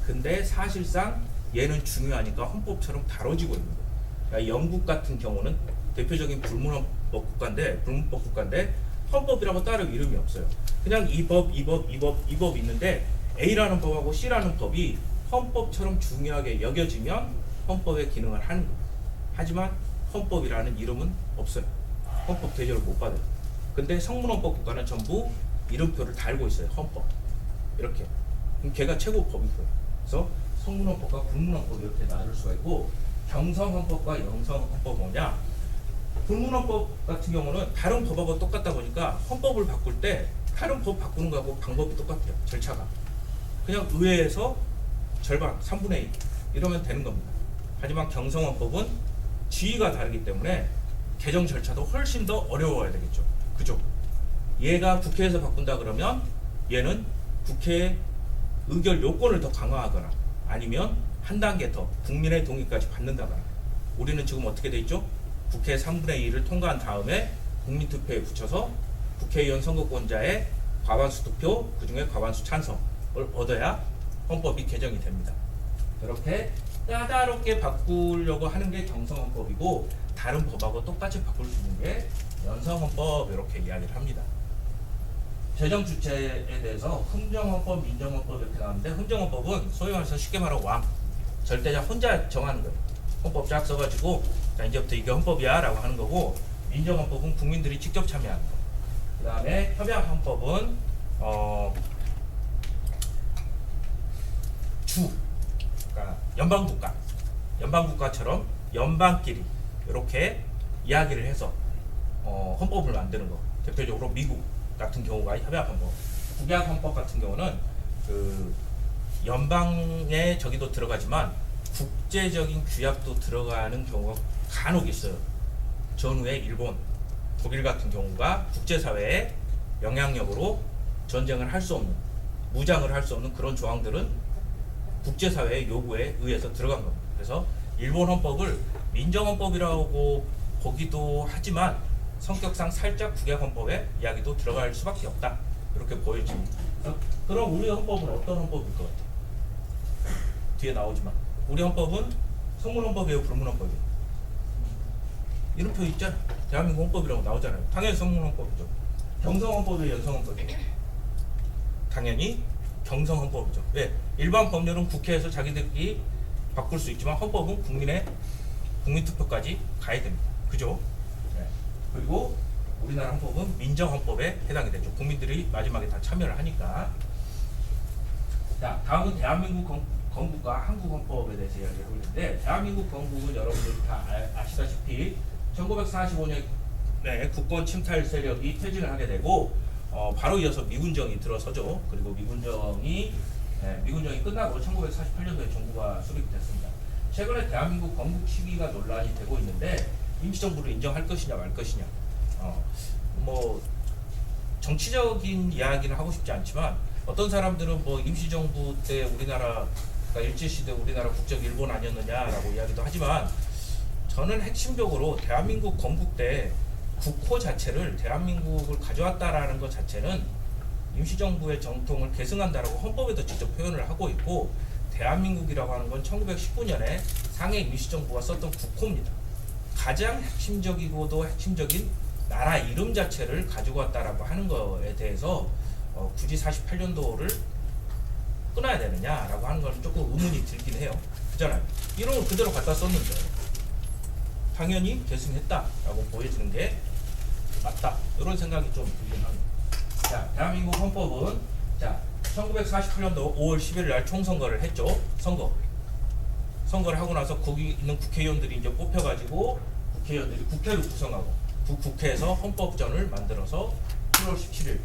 근데 사실상 얘는 중요하니까 헌법처럼 다뤄지고 있는 거예요. 그러니까 영국 같은 경우는 대표적인 불문법 국가인데 헌법이라고 따로 이름이 없어요. 그냥 이 법 있는데 A라는 법하고 C라는 법이 헌법처럼 중요하게 여겨지면 헌법의 기능을 하는 거예요. 하지만 헌법이라는 이름은 없어요. 헌법 대접을 못 받아요. 근데 성문헌법 국가는 전부 이름표를 달고 있어요. 헌법. 이렇게. 그럼 걔가 최고 법인 거예요. 그래서 성문헌법과 불문헌법 이렇게 나눌 수가 있고 경성헌법과 영성헌법 뭐냐? 불문헌법 같은 경우는 다른 법하고 똑같다 보니까 헌법을 바꿀 때 다른 법 바꾸는 거하고 방법이 똑같아요. 절차가. 그냥 의회에서 절반 3분의 1 이러면 되는 겁니다. 하지만 경성헌법은 지위가 다르기 때문에 개정 절차도 훨씬 더 어려워야 되겠죠. 그죠? 얘가 국회에서 바꾼다 그러면 얘는 국회의 의결 요건을 더 강화하거나 아니면 한 단계 더 국민의 동의까지 받는다거나. 우리는 지금 어떻게 돼 있죠? 국회 3분의 2를 통과한 다음에 국민투표에 붙여서 국회의원 선거권자의 과반수 투표, 그중에 과반수 찬성을 얻어야 헌법이 개정이 됩니다. 이렇게 까다롭게 바꾸려고 하는 게 경성헌법이고 다른 법하고 똑같이 바꿀 수 있는 게 연성헌법 이렇게 이야기를 합니다. 재정 주체에 대해서 흥정헌법, 민정헌법 이렇게 나오는데 흥정헌법은 소위 말해서 쉽게 말하면 왕, 절대자 혼자 정하는 거예요. 헌법 쫙 써가지고 자 이제부터 이게 헌법이야 라고 하는 거고 민정헌법은 국민들이 직접 참여하는 거. 그 다음에 협약헌법은 그러니까 연방국가 연방국가처럼 연방끼리 이렇게 이야기를 해서 헌법을 만드는 거. 대표적으로 미국 같은 경우가 협약헌법, 국약헌법 같은 경우는 그 연방의 저기도 들어가지만 국제적인 규약도 들어가는 경우가 간혹 있어요. 전후에 일본, 독일 같은 경우가 국제사회에 영향력으로 전쟁을 할 수 없는, 무장을 할 수 없는 그런 조항들은 국제사회의 요구에 의해서 들어간 겁니다. 그래서 일본 헌법을 민정헌법이라고 보기도 하지만 성격상 살짝 국약헌법의 이야기도 들어갈 수밖에 없다. 이렇게 보여집니다. 그럼 우리 헌법은 어떤 헌법일 것 같아요? 뒤에 나오지만 우리 헌법은 성문헌법이에요, 불문헌법이에요? 이름표 있잖아. 대한민국 헌법이라고 나오잖아요. 당연히 성문헌법이죠. 경성헌법이에요, 연성헌법이에요? 당연히 경성헌법이죠. 왜? 일반 법률은 국회에서 자기들끼리 바꿀 수 있지만 헌법은 국민투표까지 가야 됩니다. 그죠? 네. 그리고 우리나라 헌법은 민정헌법에 해당이 되죠. 국민들이 마지막에 다 참여를 하니까. 자, 다음은 대한민국 건국과 한국헌법에 대해서 이야기를 하고 있는데, 대한민국 건국은 여러분들이 다 아시다시피 1945년에 국권 침탈 세력이 퇴진을 하게 되고 바로 이어서 미군정이 들어서죠. 그리고 미군정이 끝나고 1948년도에 정부가 수립이 됐습니다. 최근에 대한민국 건국 시기가 논란이 되고 있는데 임시정부를 인정할 것이냐 말 것이냐. 뭐 정치적인 이야기는 하고 싶지 않지만 어떤 사람들은 뭐 임시정부 때 우리나라가 일제시대 우리나라 국적 일본 아니었느냐라고 이야기도 하지만 저는 핵심적으로 대한민국 건국 때 국호 자체를 대한민국을 가져왔다라는 것 자체는 임시정부의 정통을 계승한다라고 헌법에도 직접 표현을 하고 있고, 대한민국이라고 하는 건 1919년에 상해 임시정부가 썼던 국호입니다. 가장 핵심적이고도 핵심적인 나라 이름 자체를 가지고 왔다라고 하는 거에 대해서 굳이 48년도를 끊어야 되느냐라고 하는 건 조금 의문이 들긴 해요. 그잖아요. 이름을 그대로 갖다 썼는데 당연히 계승했다라고 보여지는 게 맞다. 이런 생각이 좀 들긴 합니다. 자, 대한민국 헌법은 1948년도 5월 11일 날 총선거를 했죠. 선거를 하고 나서 거기 있는 국회의원들이 이제 뽑혀가지고 국회의원들이 국회를 구성하고 그 국회에서 헌법전을 만들어서 7월 17일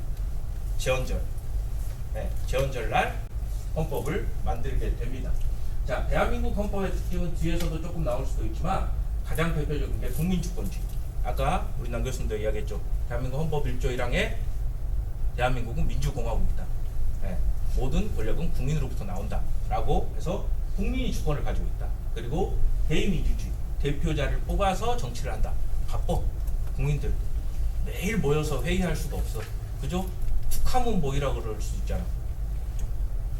제헌절 날 헌법을 만들게 됩니다. 자, 대한민국 헌법의 특징은 뒤에서도 조금 나올 수도 있지만 가장 대표적인 게 국민주권주의. 아까 우리 남 교수님도 이야기했죠. 대한민국 헌법 1조 1항에 대한민국은 민주공화국이다. 모든 권력은 국민으로부터 나온다라고 해서 국민이 주권을 가지고 있다. 그리고 대의민주주의. 대표자를 뽑아서 정치를 한다. 바빠. 국민들 매일 모여서 회의할 수도 없어. 그죠? 툭하면 모이라 그럴 수 있잖아.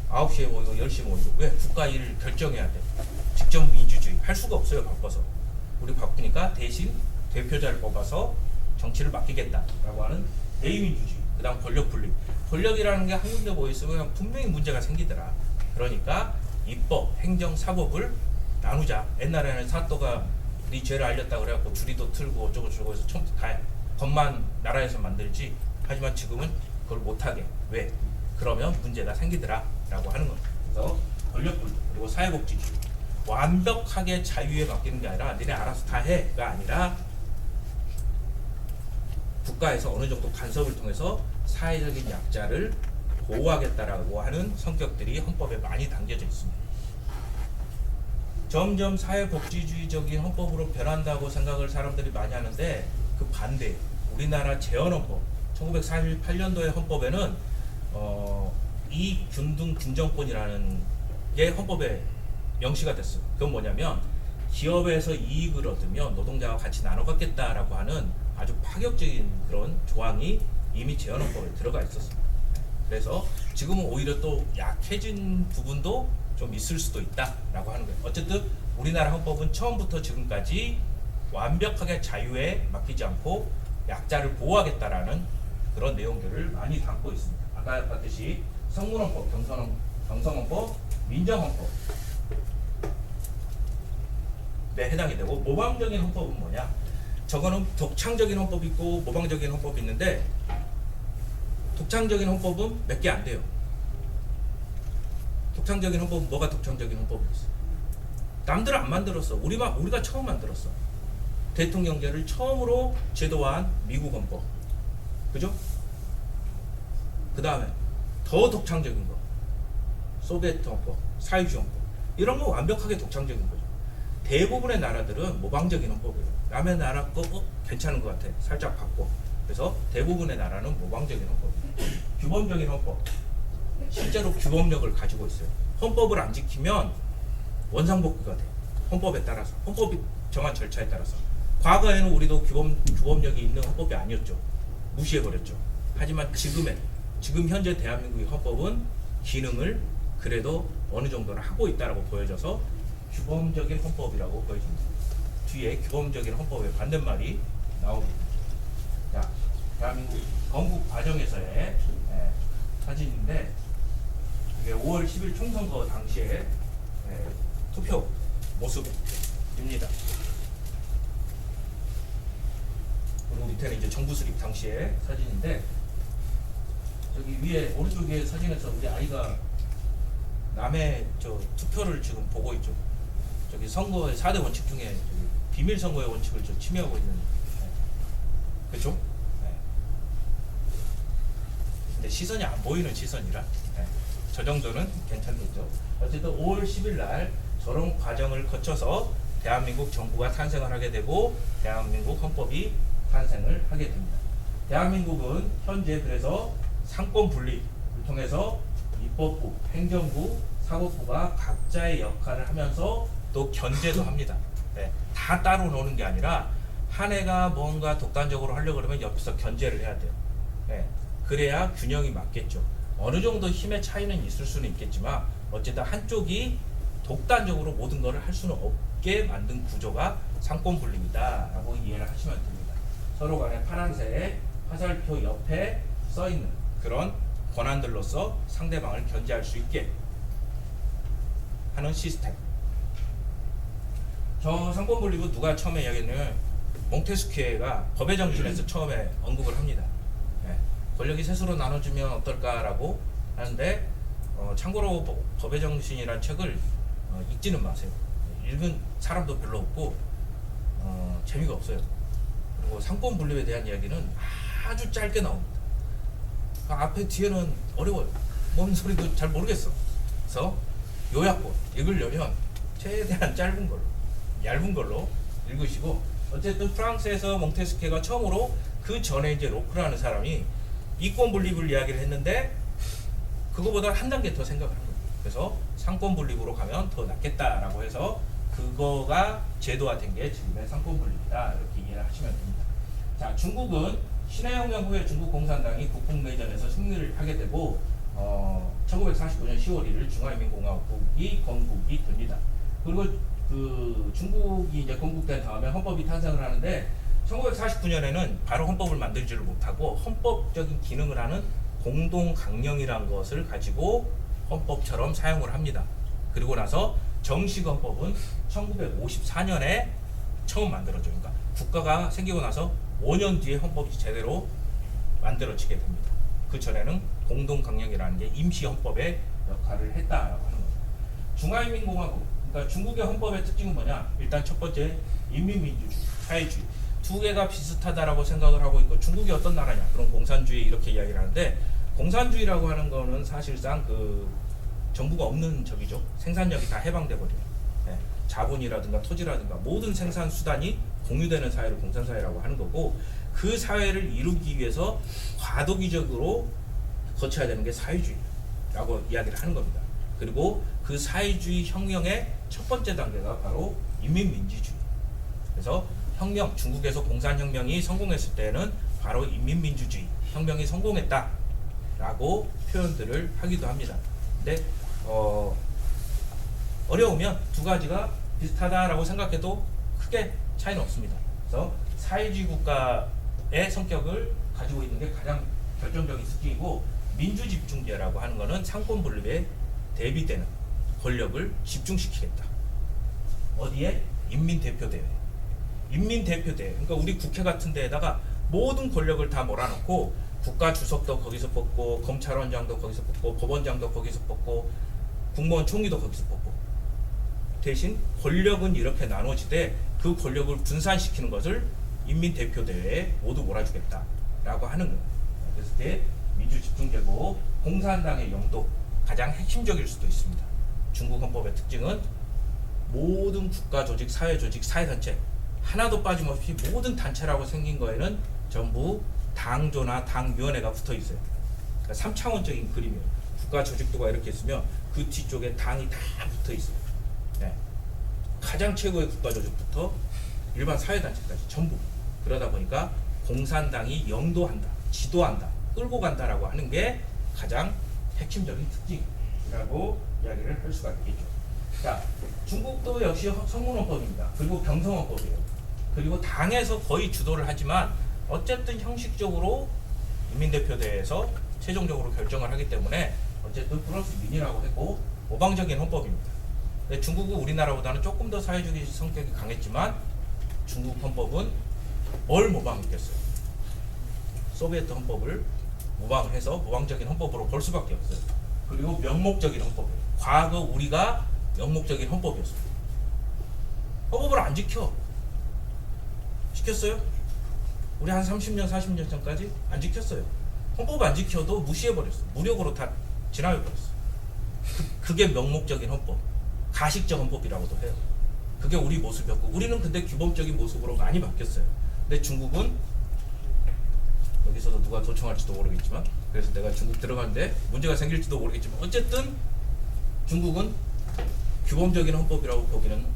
9시에 모이고 10시에 모이고. 왜? 국가 일을 결정해야 돼. 직접 민주주의 할 수가 없어요. 바빠서. 우리 바쁘니까 대신 대표자를 뽑아서 정치를 맡기겠다라고 하는 대의민주주의. 그 다음 권력 분립. 권력이라는 게 한 군데 모여있으면 분명히 문제가 생기더라. 그러니까 입법, 행정, 사법을 나누자. 옛날에는 사또가 네 죄를 알렸다 그래갖고 주리도 틀고 어쩌고저쩌고 해서 처음부터 다 법만 나라에서 만들지. 하지만 지금은 그걸 못하게. 왜? 그러면 문제가 생기더라 라고 하는 겁니다. 그래서 권력 분립 그리고 사회복지주의. 완벽하게 자유에 맡기는 게 아니라 니네 알아서 다 해가 아니라 국가에서 어느 정도 간섭을 통해서 사회적인 약자를 보호하겠다라고 하는 성격들이 헌법에 많이 담겨져 있습니다. 점점 사회복지주의적인 헌법으로 변한다고 생각을 사람들이 많이 하는데 그 반대. 우리나라 제헌헌법 1948년도의 헌법에는 이균등 균정권이라는 게 헌법에 명시가 됐어요. 그건 뭐냐면 기업에서 이익을 얻으면 노동자와 같이 나눠 갖겠다라고 하는 아주 파격적인 그런 조항이 이미 제헌헌법에 들어가 있었습니다. 그래서 지금은 오히려 또 약해진 부분도 좀 있을 수도 있다라고 하는 거예요. 어쨌든 우리나라 헌법은 처음부터 지금까지 완벽하게 자유에 맡기지 않고 약자를 보호하겠다라는 그런 내용들을 많이 담고 있습니다. 아까 봤듯이 성문헌법, 경성헌법, 민정헌법 에 해당이 되고, 모방적인 헌법은 뭐냐? 저거는 독창적인 헌법이 있고 모방적인 헌법이 있는데, 독창적인 헌법은 몇 개 안 돼요. 독창적인 헌법은 뭐가 독창적인 헌법이 있어요? 남들은 안 만들었어. 우리가 처음 만들었어. 대통령제를 처음으로 제도화한 미국 헌법. 그죠? 그 다음에 더 독창적인 거. 소비에트 헌법, 사회주의 헌법. 이런 거 완벽하게 독창적인 거죠. 대부분의 나라들은 모방적인 헌법이에요. 남의 나라 거 괜찮은 것 같아. 살짝 바꿔. 그래서 대부분의 나라는 모방적인 헌법이에요. 규범적인 헌법. 실제로 규범력을 가지고 있어요. 헌법을 안 지키면 원상복구가 돼. 헌법에 따라서. 헌법이 정한 절차에 따라서. 과거에는 우리도 규범력이 있는 헌법이 아니었죠. 무시해버렸죠. 하지만 지금 현재 대한민국의 헌법은 기능을 그래도 어느 정도는 하고 있다라고 보여져서 규범적인 헌법이라고 보여집니다. 뒤에 규범적인 헌법의 반대말이 나오겠죠. 자, 대한민국 건국 과정에서의 사진인데 이게 5월 10일 총선거 당시에 투표 모습입니다. 그리고 밑에는 이제 정부 수립 당시의 사진인데 저기 위에 오른쪽에 사진에서 우리 아이가 남의 투표를 지금 보고 있죠. 저기 선거의 4대 원칙 중에 비밀 선거의 원칙을 침해하고 있는 그렇죠? 네. 근데 시선이 안 보이는 시선이라 저 정도는 괜찮겠죠. 어쨌든 5월 10일 날 저런 과정을 거쳐서 대한민국 정부가 탄생을 하게 되고 대한민국 헌법이 탄생을 하게 됩니다. 대한민국은 현재 그래서 상권 분립을 통해서 입법부, 행정부, 사법부가 각자의 역할을 하면서 또 견제도 합니다. 다 따로 노는 게 아니라 한 해가 뭔가 독단적으로 하려고 그러면 옆에서 견제를 해야 돼요. 그래야 균형이 맞겠죠. 어느 정도 힘의 차이는 있을 수는 있겠지만 어쨌든 한쪽이 독단적으로 모든 것을 할 수는 없게 만든 구조가 상권 분립이다라고 이해를 하시면 됩니다. 서로 간에 파란색 화살표 옆에 써 있는 그런 권한들로서 상대방을 견제할 수 있게 하는 시스템. 저 상권 분립은 누가 처음에 이야기했냐면 몽테스키에가 법의 정신에서 처음에 언급을 합니다. 권력이 셋으로 나눠주면 어떨까라고 하는데 참고로 법의 정신이란 책을 읽지는 마세요. 읽은 사람도 별로 없고 재미가 없어요. 그리고 상권 분립에 대한 이야기는 아주 짧게 나옵니다. 앞에 뒤에는 어려워요. 뭔 소리도 잘 모르겠어. 그래서 요약본 읽으려면 최대한 짧은 걸로 얇은 걸로 읽으시고 어쨌든 프랑스에서 몽테스키가 처음으로 그 전에 이제 로크라는 사람이 이권 분립을 이야기를 했는데 그거보다 한 단계 더 생각을 한 거예요. 그래서 상권 분립으로 가면 더 낫겠다라고 해서 그거가 제도화된 게 지금의 상권 분립이다 이렇게 이해를 하시면 됩니다. 자, 중국은 신해혁명 후에 중국 공산당이 국북내전에서 승리를 하게 되고 1949년 10월 1일 중화인민공화국이 건국이 됩니다. 그리고 그 중국이 이제 건국된 다음에 헌법이 탄생을 하는데 1949년에는 바로 헌법을 만들지를 못하고 헌법적인 기능을 하는 공동강령이라는 것을 가지고 헌법처럼 사용을 합니다. 그리고 나서 정식 헌법은 1954년에 처음 만들어져요. 그러니까 국가가 생기고 나서 5년 뒤에 헌법이 제대로 만들어지게 됩니다. 그 전에는 공동강령이라는 게 임시 헌법의 역할을 했다라고 하는 겁니다. 중화인민공화국, 그러니까 중국의 헌법의 특징은 뭐냐? 일단 첫 번째 인민민주주의, 사회주의. 두 개가 비슷하다라고 생각을 하고 있고 중국이 어떤 나라냐? 그럼 공산주의 이렇게 이야기를 하는데 공산주의라고 하는 거는 사실상 그 정부가 없는 적이죠. 생산력이 다 해방돼 버려요. 자본이라든가 토지라든가 모든 생산 수단이 공유되는 사회를 공산사회라고 하는 거고 그 사회를 이루기 위해서 과도기적으로 거쳐야 되는 게 사회주의라고 이야기를 하는 겁니다. 그리고 그 사회주의 혁명의 첫 번째 단계가 바로 인민민주주의. 그래서 혁명, 중국에서 공산혁명이 성공했을 때는 바로 인민민주주의 혁명이 성공했다라고 표현들을 하기도 합니다. 근데 어려우면 두 가지가 비슷하다라고 생각해도 크게 차이는 없습니다. 그래서 사회주의 국가의 성격을 가지고 있는 게 가장 결정적인 특징이고 민주집중제라고 하는 것은 상권 분립에 대비되는 권력을 집중시키겠다. 어디에? 인민대표대회. 인민대표대회. 그러니까 우리 국회 같은 데에다가 모든 권력을 다 몰아넣고 국가 주석도 거기서 뽑고 검찰원장도 거기서 뽑고 법원장도 거기서 뽑고 국무원 총리도 거기서 뽑고 대신 권력은 이렇게 나눠지되 그 권력을 분산시키는 것을 인민대표대회에 모두 몰아주겠다라고 하는 거예요. 그래서 이게 민주집중제고 공산당의 영도 가장 핵심적일 수도 있습니다. 중국 헌법의 특징은 모든 국가조직, 사회조직, 사회단체 하나도 빠짐없이 모든 단체라고 생긴 거에는 전부 당조나 당위원회가 붙어 있어요. 그러니까 3차원적인 그림이에요. 국가조직도가 이렇게 있으면 그 뒤쪽에 당이 다 붙어 있어요. 네. 가장 최고의 국가조직부터 일반 사회단체까지 전부. 그러다 보니까 공산당이 영도한다, 지도한다, 끌고 간다라고 하는 게 가장 핵심적인 특징이라고 이야기를 할 수가 있겠죠. 자, 중국도 역시 성문헌법입니다. 그리고 경성헌법이에요. 그리고 당에서 거의 주도를 하지만 어쨌든 형식적으로 인민대표대회에서 최종적으로 결정을 하기 때문에 어쨌든 플러스 민이라고 했고 모방적인 헌법입니다. 근데 중국은 우리나라보다는 조금 더 사회주의 성격이 강했지만 중국 헌법은 뭘 모방했겠어요? 소비에트 헌법을 모방을 해서 모방적인 헌법으로 볼 수밖에 없어요. 그리고 명목적인 헌법이에요. 과거 우리가 명목적인 헌법이었어요. 헌법을 안 지켜. 지켰어요? 우리 한 30년, 40년 전까지 안 지켰어요. 헌법 안 지켜도 무시해버렸어요. 무력으로 다 진화해버렸어요. 그게 명목적인 헌법, 가식적 헌법이라고도 해요. 그게 우리 모습이었고 우리는 근데 규범적인 모습으로 많이 바뀌었어요. 근데 중국은 여기서도 누가 도청할지도 모르겠지만 그래서 내가 중국 들어가는데 문제가 생길지도 모르겠지만 어쨌든 중국은 규범적인 헌법이라고 보기는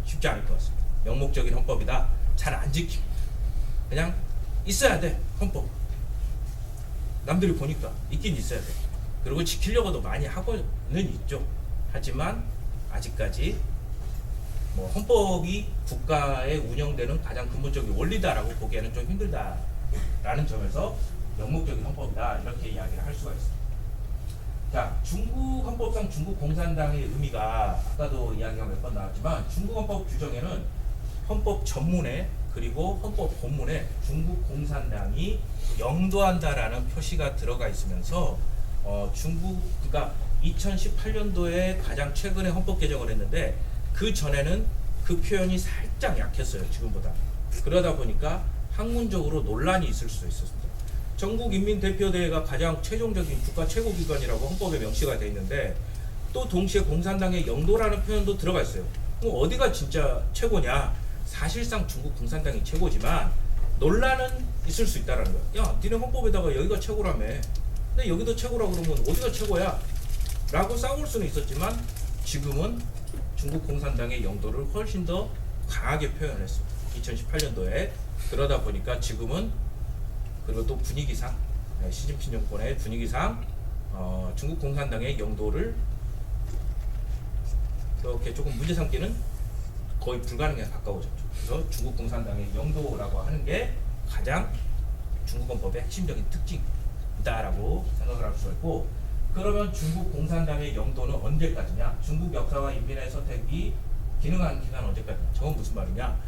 쉽지 않을 것 같습니다. 명목적인 헌법이다. 잘 안 지킵니다. 그냥 있어야 돼. 헌법. 남들이 보니까 있긴 있어야 돼. 그리고 지키려고도 많이 하고는 있죠. 하지만 아직까지 뭐 헌법이 국가에 운영되는 가장 근본적인 원리다라고 보기에는 좀 힘들다라는 점에서 명목적인 헌법이다 이렇게 이야기를 할 수가 있습니다. 자, 중국 헌법상 중국 공산당의 의미가 아까도 이야기가 몇 번 나왔지만 중국 헌법 규정에는 헌법 전문에 그리고 헌법 본문에 중국 공산당이 영도한다라는 표시가 들어가 있으면서 중국 그러니까 2018년도에 가장 최근에 헌법 개정을 했는데 그 전에는 그 표현이 살짝 약했어요. 지금보다. 그러다 보니까 학문적으로 논란이 있을 수 있었습니다. 전국인민대표대회가 가장 최종적인 국가 최고기관이라고 헌법에 명시가 되어 있는데 또 동시에 공산당의 영도라는 표현도 들어가 있어요. 그럼 어디가 진짜 최고냐? 사실상 중국 공산당이 최고지만 논란은 있을 수 있다는 거야. 야, 니네 헌법에다가 여기가 최고라며. 근데 여기도 최고라고 그러면 어디가 최고야? 라고 싸울 수는 있었지만 지금은 중국 공산당의 영도를 훨씬 더 강하게 표현했습니다. 2018년도에. 그러다 보니까 지금은 그리고 또 분위기상 시진핑 정권의 분위기상 중국 공산당의 영도를 이렇게 조금 문제 삼기는 거의 불가능에 가까워졌죠. 그래서 중국 공산당의 영도라고 하는 게 가장 중국 헌법의 핵심적인 특징이다라고 생각을 할 수가 있고 그러면 중국 공산당의 영도는 언제까지냐? 중국 역사와 인민의 선택이 기능한 기간은 언제까지냐? 저건 무슨 말이냐?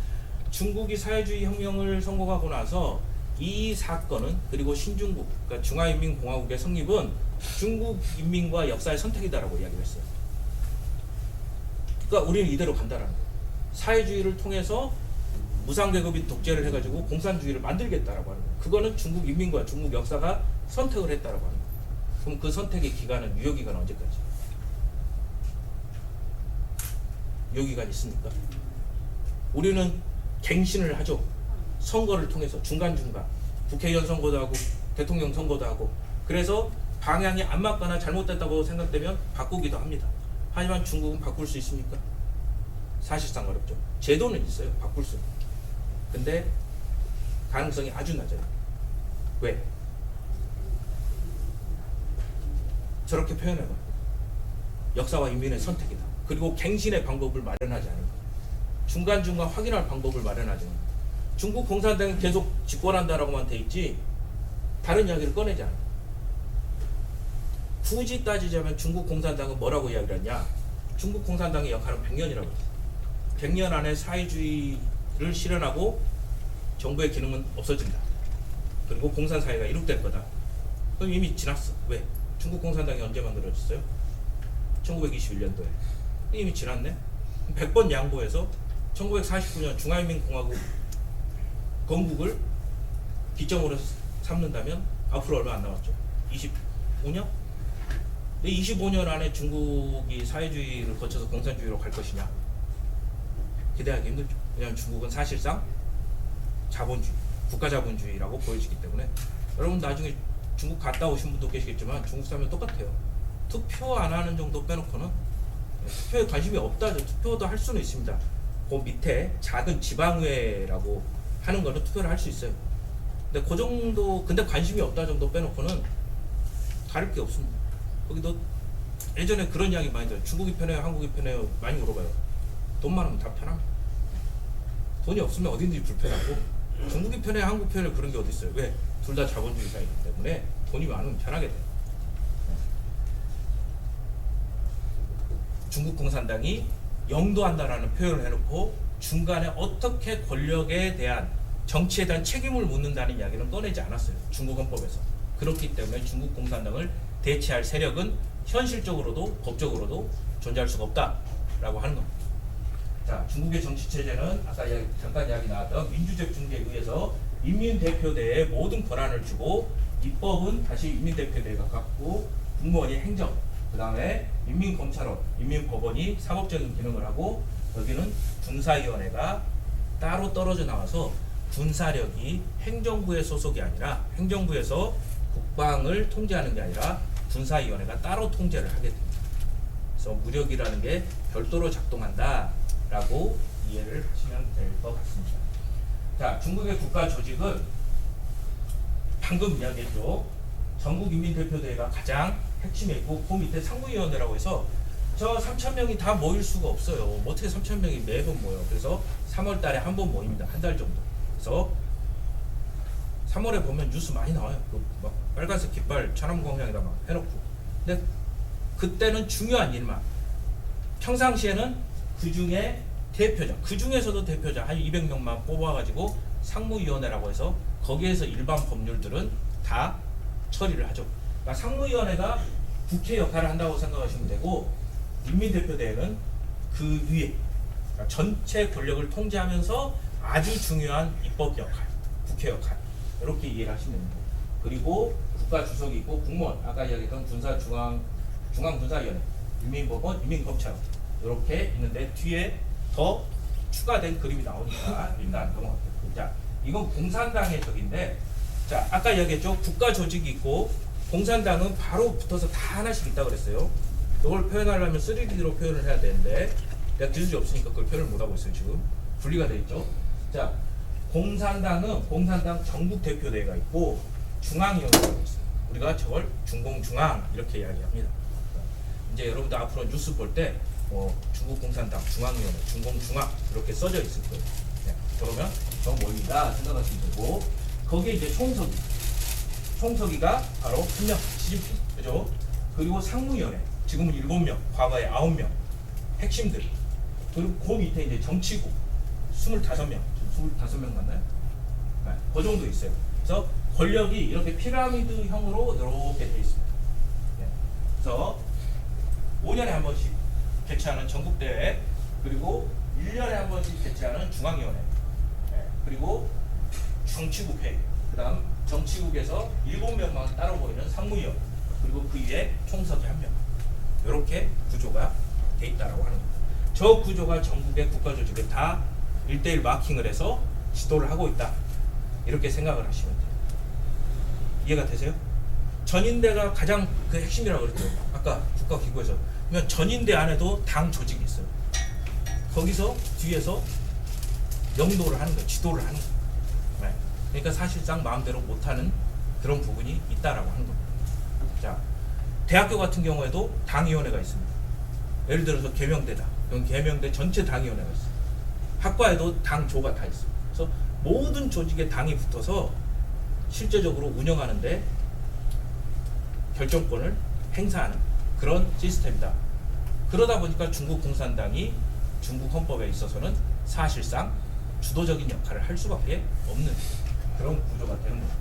중국이 사회주의 혁명을 성공하고 나서 이 사건은 그리고 신중국, 그러니까 중화인민공화국의 성립은 중국 인민과 역사의 선택이다라고 이야기를 했어요. 그러니까 우리는 이대로 간다라는 거예요. 사회주의를 통해서 무상계급인 독재를 해가지고 공산주의를 만들겠다라고 하는 거예요. 그거는 중국 인민과 중국 역사가 선택을 했다라고 하는 거예요. 그럼 그 선택의 기간은 유효기간 언제까지? 유효기간 있습니까? 우리는 갱신을 하죠. 선거를 통해서 중간중간 국회의원 선거도 하고 대통령 선거도 하고 그래서 방향이 안 맞거나 잘못됐다고 생각되면 바꾸기도 합니다. 하지만 중국은 바꿀 수 있습니까? 사실상 어렵죠. 제도는 있어요. 바꿀 수는. 근데 가능성이 아주 낮아요. 왜? 저렇게 표현해봐. 역사와 인민의 선택이다. 그리고 갱신의 방법을 마련하지 않은 거. 중간중간 확인할 방법을 마련하지 않은 거. 중국 공산당이 계속 집권한다라고만 돼 있지 다른 이야기를 꺼내지 않아. 굳이 따지자면 중국 공산당은 뭐라고 이야기를 했냐? 중국 공산당의 역할은 100년이라고 했어요. 100년 안에 사회주의를 실현하고 정부의 기능은 없어진다. 그리고 공산사회가 이룩될 거다. 그럼 이미 지났어. 왜? 중국 공산당이 언제 만들어졌어요? 1921년도에. 이미 지났네. 100번 양보해서 1949년 중화인민공화국 건국을 기점으로 삼는다면 앞으로 얼마 안 남았죠? 25년? 25년 안에 중국이 사회주의를 거쳐서 공산주의로 갈 것이냐? 기대하기 힘들죠. 왜냐하면 중국은 사실상 자본주의, 국가자본주의라고 보여지기 때문에. 여러분 나중에 중국 갔다 오신 분도 계시겠지만 중국 사람은 똑같아요. 투표 안 하는 정도 빼놓고는 투표에 관심이 없다죠. 투표도 할 수는 있습니다. 그 밑에 작은 지방의회라고 하는 거는 투표를 할 수 있어요. 근데 그 정도, 근데 관심이 없다 정도 빼놓고는 다를 게 없습니다. 거기도 예전에 그런 이야기 많이 들어요. 중국이 편해요, 한국이 편해요, 많이 물어봐요. 돈 많으면 다 편합니다. 돈이 없으면 어딘지 불편하고, 중국이 편해요, 한국 편해요, 그런 게 어디 있어요? 왜? 둘 다 자본주의 사회이기 때문에 돈이 많으면 편하게 돼요. 중국 공산당이 영도한다라는 표현을 해놓고 중간에 어떻게 권력에 대한, 정치에 대한 책임을 묻는다는 이야기는 꺼내지 않았어요. 중국 헌법에서. 그렇기 때문에 중국 공산당을 대체할 세력은 현실적으로도 법적으로도 존재할 수가 없다라고 하는 겁니다. 자, 중국의 정치 체제는 아까 잠깐 이야기 나왔던 민주적 중재에 의해서 인민대표대회에 모든 권한을 주고, 입법은 다시 인민대표대회가 갖고, 국무원이 행정, 그 다음에 인민검찰원, 인민법원이 사법적인 기능을 하고, 여기는 군사위원회가 따로 떨어져 나와서 군사력이 행정부의 소속이 아니라, 행정부에서 국방을 통제하는 게 아니라 군사위원회가 따로 통제를 하게 됩니다. 그래서 무력이라는 게 별도로 작동한다라고 이해를 하시면 될 것 같습니다. 자, 중국의 국가 조직은 방금 이야기했죠. 전국인민대표대회가 가장 핵심에 있고, 그 밑에 상무위원회라고 해서 저 3,000명이 다 모일 수가 없어요. 어떻게 3,000명이 매번 모여요? 그래서 3월 달에 한 번 모입니다. 한 달 정도. 그래서 3월에 보면 뉴스 많이 나와요. 막 빨간색 깃발 천안공항에다 막 해놓고. 근데 그때는 중요한 일만. 평상시에는 그 중에 대표자, 그 중에서도 대표자 한 200명만 뽑아가지고 상무위원회라고 해서 거기에서 일반 법률들은 다 처리를 하죠. 그러니까 상무위원회가 국회 역할을 한다고 생각하시면 되고, 인민대표대회는 그 위에, 그러니까 전체 권력을 통제하면서 아주 중요한 입법 역할, 국회 역할, 이렇게 이해를 하시면 됩니다. 그리고 국가 주석이 있고, 국무원, 아까 이야기했던 중앙군사위원회, 인민법원, 인민검찰, 이렇게 있는데 뒤에 더 추가된 그림이 나오니까 일단 넘어갈게요. 자, 이건 공산당의 적인데, 자, 아까 이야기했죠. 국가 조직이 있고, 공산당은 바로 붙어서 다 하나씩 있다고 그랬어요. 이걸 표현하려면 3D로 표현을 해야 되는데, 내가 기술이 없으니까 그걸 표현을 못하고 있어요. 지금 분리가 되어 있죠. 자, 공산당은 공산당 전국대표대회가 있고, 중앙위원회가 있어요. 우리가 저걸 중공중앙 이렇게 이야기합니다. 이제 여러분들 앞으로 뉴스 볼 때 중국 공산당 중앙위원회, 중공중앙 이렇게 써져 있을 거예요. 네, 그러면 저 모입니다 생각하시면 되고, 거기에 이제 총서기가 바로 한 명, 시진핑, 그죠? 그리고 상무위원회, 지금은 7명, 과거에 9명, 핵심들. 그리고 그 밑에 이제 정치국 25명, 25명 맞나요? 네, 그 정도 있어요. 그래서 권력이 이렇게 피라미드형으로 이렇게 돼 있습니다. 네, 그래서 5년에 한 번씩 개최하는 전국대회, 그리고 1년에 한 번씩 개최하는 중앙위원회, 네, 그리고 정치국 회의, 그 다음 정치국에서 7명만 따로 모이는 상무위원, 그리고 그 위에 총서기 1명. 이렇게 구조가 돼 있다라고 하는 겁니다. 저 구조가 전국의 국가조직을 다 1대1 마킹을 해서 지도를 하고 있다. 이렇게 생각을 하시면 돼요. 이해가 되세요? 전인대가 가장 그 핵심이라고 그랬죠. 아까 국가기구에서. 그러면 전인대 안에도 당 조직이 있어요. 거기서 뒤에서 영도를 하는 거예요. 지도를 하는 거예요. 네. 그러니까 사실상 마음대로 못하는 그런 부분이 있다라고 하는 겁니다. 자, 대학교 같은 경우에도 당위원회가 있습니다. 예를 들어서 계명대다. 그럼 계명대 전체 당위원회가 있어요. 학과에도 당조가 다 있어요. 그래서 모든 조직에 당이 붙어서 실제적으로 운영하는데 결정권을 행사하는 그런 시스템이다. 그러다 보니까 중국 공산당이 중국 헌법에 있어서는 사실상 주도적인 역할을 할 수밖에 없는 그런 구조가 되는 겁니다.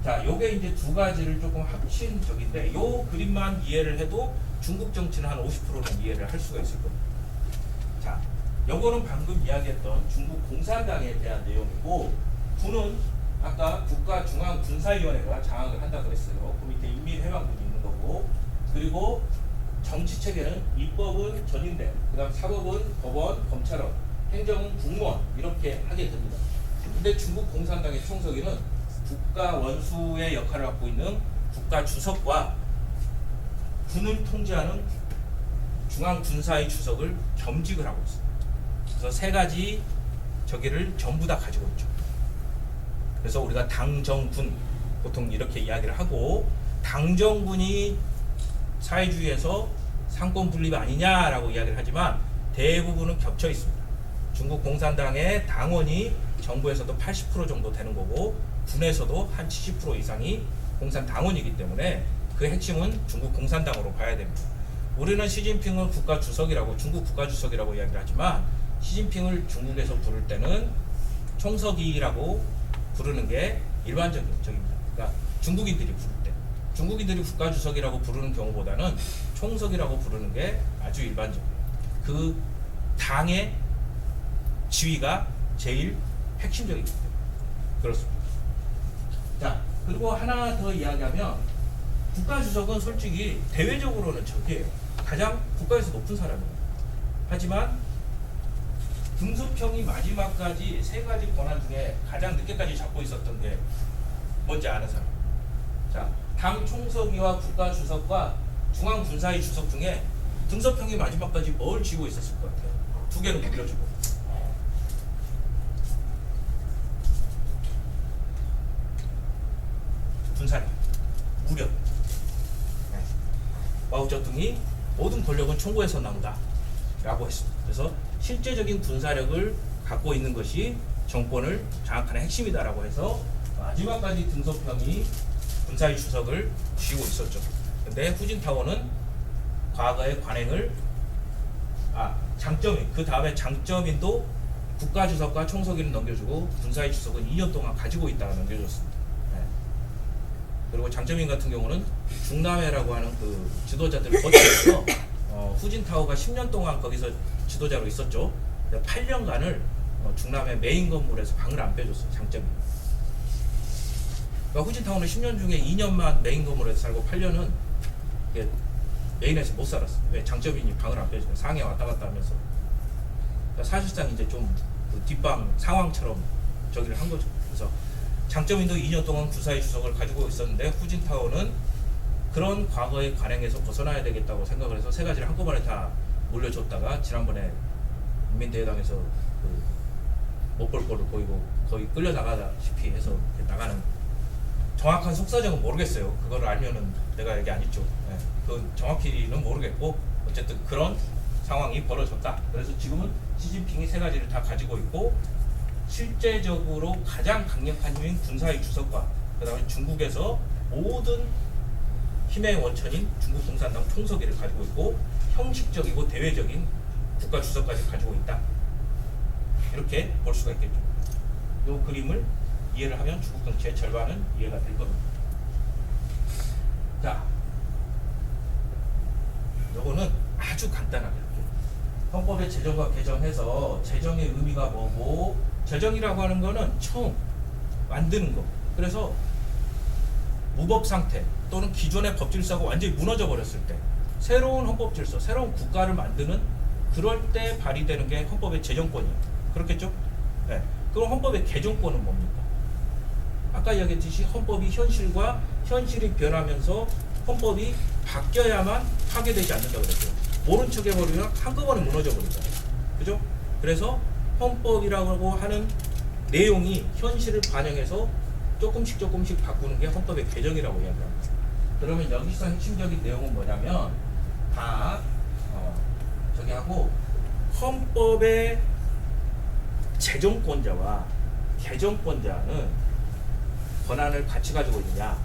자, 요게 이제 두 가지를 조금 합친 적인데, 요 그림만 이해를 해도 중국 정치는 한 50%는 이해를 할 수가 있을 겁니다. 자, 요거는 방금 이야기했던 중국 공산당에 대한 내용이고, 군은 아까 국가중앙군사위원회가 장악을 한다 그랬어요. 그 밑에 인민해방군이 있는 거고, 그리고 정치 체계는 입법은 전인대, 그다음 사법은 법원, 검찰원, 행정은 국무원 이렇게 하게 됩니다. 근데 중국 공산당의 총서기는 국가 원수의 역할을 맡고 있는 국가 주석과 군을 통제하는 중앙군사위 주석을 겸직을 하고 있습니다. 그래서 세 가지 저기를 전부 다 가지고 있죠. 그래서 우리가 당정군 보통 이렇게 이야기를 하고, 당정군이 사회주의에서 상권 분립 아니냐라고 이야기를 하지만 대부분은 겹쳐 있습니다. 중국 공산당의 당원이 정부에서도 80% 정도 되는 거고, 군에서도 한 70% 이상이 공산당원이기 때문에 그 핵심은 중국 공산당으로 봐야 됩니다. 우리는 시진핑은 국가주석이라고, 중국 국가주석이라고 이야기를 하지만, 시진핑을 중국에서 부를 때는 총서기라고 부르는 게 일반적입니다. 그러니까 중국인들이 부를 때, 중국인들이 국가주석이라고 부르는 경우보다는 총석이라고 부르는 게 아주 일반적이에요. 그 당의 지위가 제일 핵심적이기 때문에 그렇습니다. 자, 그리고 하나 더 이야기하면, 국가주석은 솔직히 대외적으로는 저기예요. 가장 국가에서 높은 사람이에요. 하지만 등소평이 마지막까지 세 가지 권한 중에 가장 늦게까지 잡고 있었던 게 뭔지 아는 사람? 자, 당 총서기와 국가주석과 중앙군사위 주석 중에 등소평이 마지막까지 뭘 쥐고 있었을 것 같아요? 두 개는 물려주고. 군사력, 무력. 마오쩌둥이 모든 권력은 총구에서 나온다 라고 했습니다. 그래서 실제적인 군사력을 갖고 있는 것이 정권을 장악하는 핵심이다라고 해서 마지막까지 등소평이 군사위 주석을 쥐고 있었죠. 근데 후진타오는 과거의 관행을 장점인, 그 다음에 장점인도 국가주석과 총서기는 넘겨주고 군사위 주석은 2년 동안 가지고 있다가 넘겨줬습니다. 그리고 장점인 같은 경우는 중남해라고 하는 그 지도자들을 거쳐서 후진타오가 10년 동안 거기서 지도자로 있었죠. 8년간을 중남해 메인 건물에서 방을 안 빼줬어요. 장점이. 그러니까 후진타오는 10년 중에 2년만 메인 건물에서 살고 8년은 메인에서 못 살았어요. 왜? 장점이니 방을 안 빼줘요. 상해 왔다 갔다 하면서. 그러니까 사실상 이제 좀 그 뒷방 상황처럼 저기를 한 거죠. 그래서 장점인도 2년 동안 군사위 주석을 가지고 있었는데, 후진타오는 그런 과거의 관행에서 벗어나야 되겠다고 생각을 해서 세 가지를 한꺼번에 다 물려줬다가 지난번에 인민대회당에서 못 볼 거를 보이고 거의 끌려나가다시피 해서 나가는, 정확한 속사정은 모르겠어요. 그거를 알면은 내가 얘기 안 했죠. 네. 그 정확히는 모르겠고 어쨌든 그런 상황이 벌어졌다. 그래서 지금은 시진핑이 세 가지를 다 가지고 있고, 실제적으로 가장 강력한 힘인 군사위 주석과 그 다음에 중국에서 모든 힘의 원천인 중국 공산당 총서기를 가지고 있고, 형식적이고 대외적인 국가 주석까지 가지고 있다. 이렇게 볼 수가 있겠죠. 이 그림을 이해를 하면 중국 정치의 절반은 이해가 될 겁니다. 자, 요거는 아주 간단하게 할게요. 헌법의 제정과 개정해서 제정의 의미가 뭐고, 제정이라고 하는 거는 처음 만드는 거. 그래서 무법 상태 또는 기존의 법 질서가 완전히 무너져 버렸을 때 새로운 헌법 질서, 새로운 국가를 만드는, 그럴 때 발휘되는 게 헌법의 제정권이에요. 그렇겠죠? 네. 그럼 헌법의 개정권은 뭡니까? 아까 이야기했듯이 헌법이 현실이 변하면서 헌법이 바뀌어야만 파괴되지 않는다고 그랬죠. 모른 척 해버리면 한꺼번에 무너져 버리잖아요. 그죠? 그래서 헌법이라고 하는 내용이 현실을 반영해서 조금씩 바꾸는 게 헌법의 개정이라고 이야기합니다. 그러면 여기서 핵심적인 내용은 뭐냐면, 다 저기 하고, 헌법의 제정권자와 개정권자는 권한을 같이 가지고 있느냐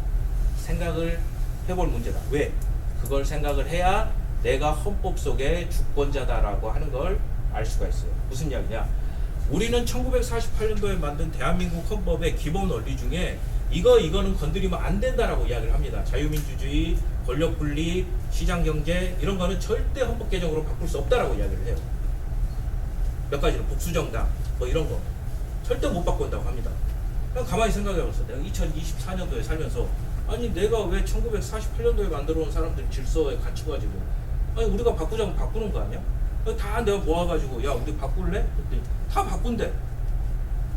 생각을 해볼 문제다. 왜? 그걸 생각을 해야 내가 헌법 속의 주권자다라고 하는 걸 알 수가 있어요. 무슨 이야기냐? 우리는 1948년도에 만든 대한민국 헌법의 기본 원리 중에 이거는 건드리면 안 된다라고 이야기를 합니다. 자유민주주의, 권력분립, 시장경제 이런 거는 절대 헌법 개정으로 바꿀 수 없다라고 이야기를 해요. 몇 가지는 복수정당 뭐 이런 거 절대 못 바꾼다고 합니다. 그냥 가만히 생각해봤어. 내가 2024년도에 살면서 아니 내가 왜 1948년도에 만들어 온 사람들 질서에 갇혀가지고 아니 우리가 바꾸자고 바꾸는 거 아니야? 다 내가 모아가지고 야 우리 바꿀래? 그랬더니 다 바꾼대.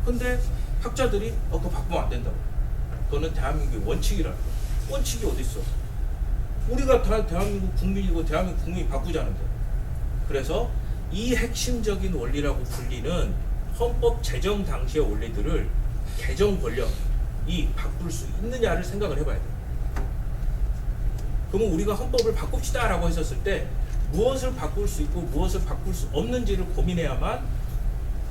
근데 학자들이 그거 바꾸면 안 된다고. 그거는 대한민국의 원칙이라는 거야. 원칙이 어딨어? 우리가 다 대한민국 국민이고 대한민국 국민이 바꾸자는데. 그래서 이 핵심적인 원리라고 불리는 헌법 제정 당시의 원리들을 개정 권력이 바꿀 수 있느냐를 생각을 해봐야 돼. 그러면 우리가 헌법을 바꿉시다 라고 했었을 때 무엇을 바꿀 수 있고 무엇을 바꿀 수 없는지를 고민해야만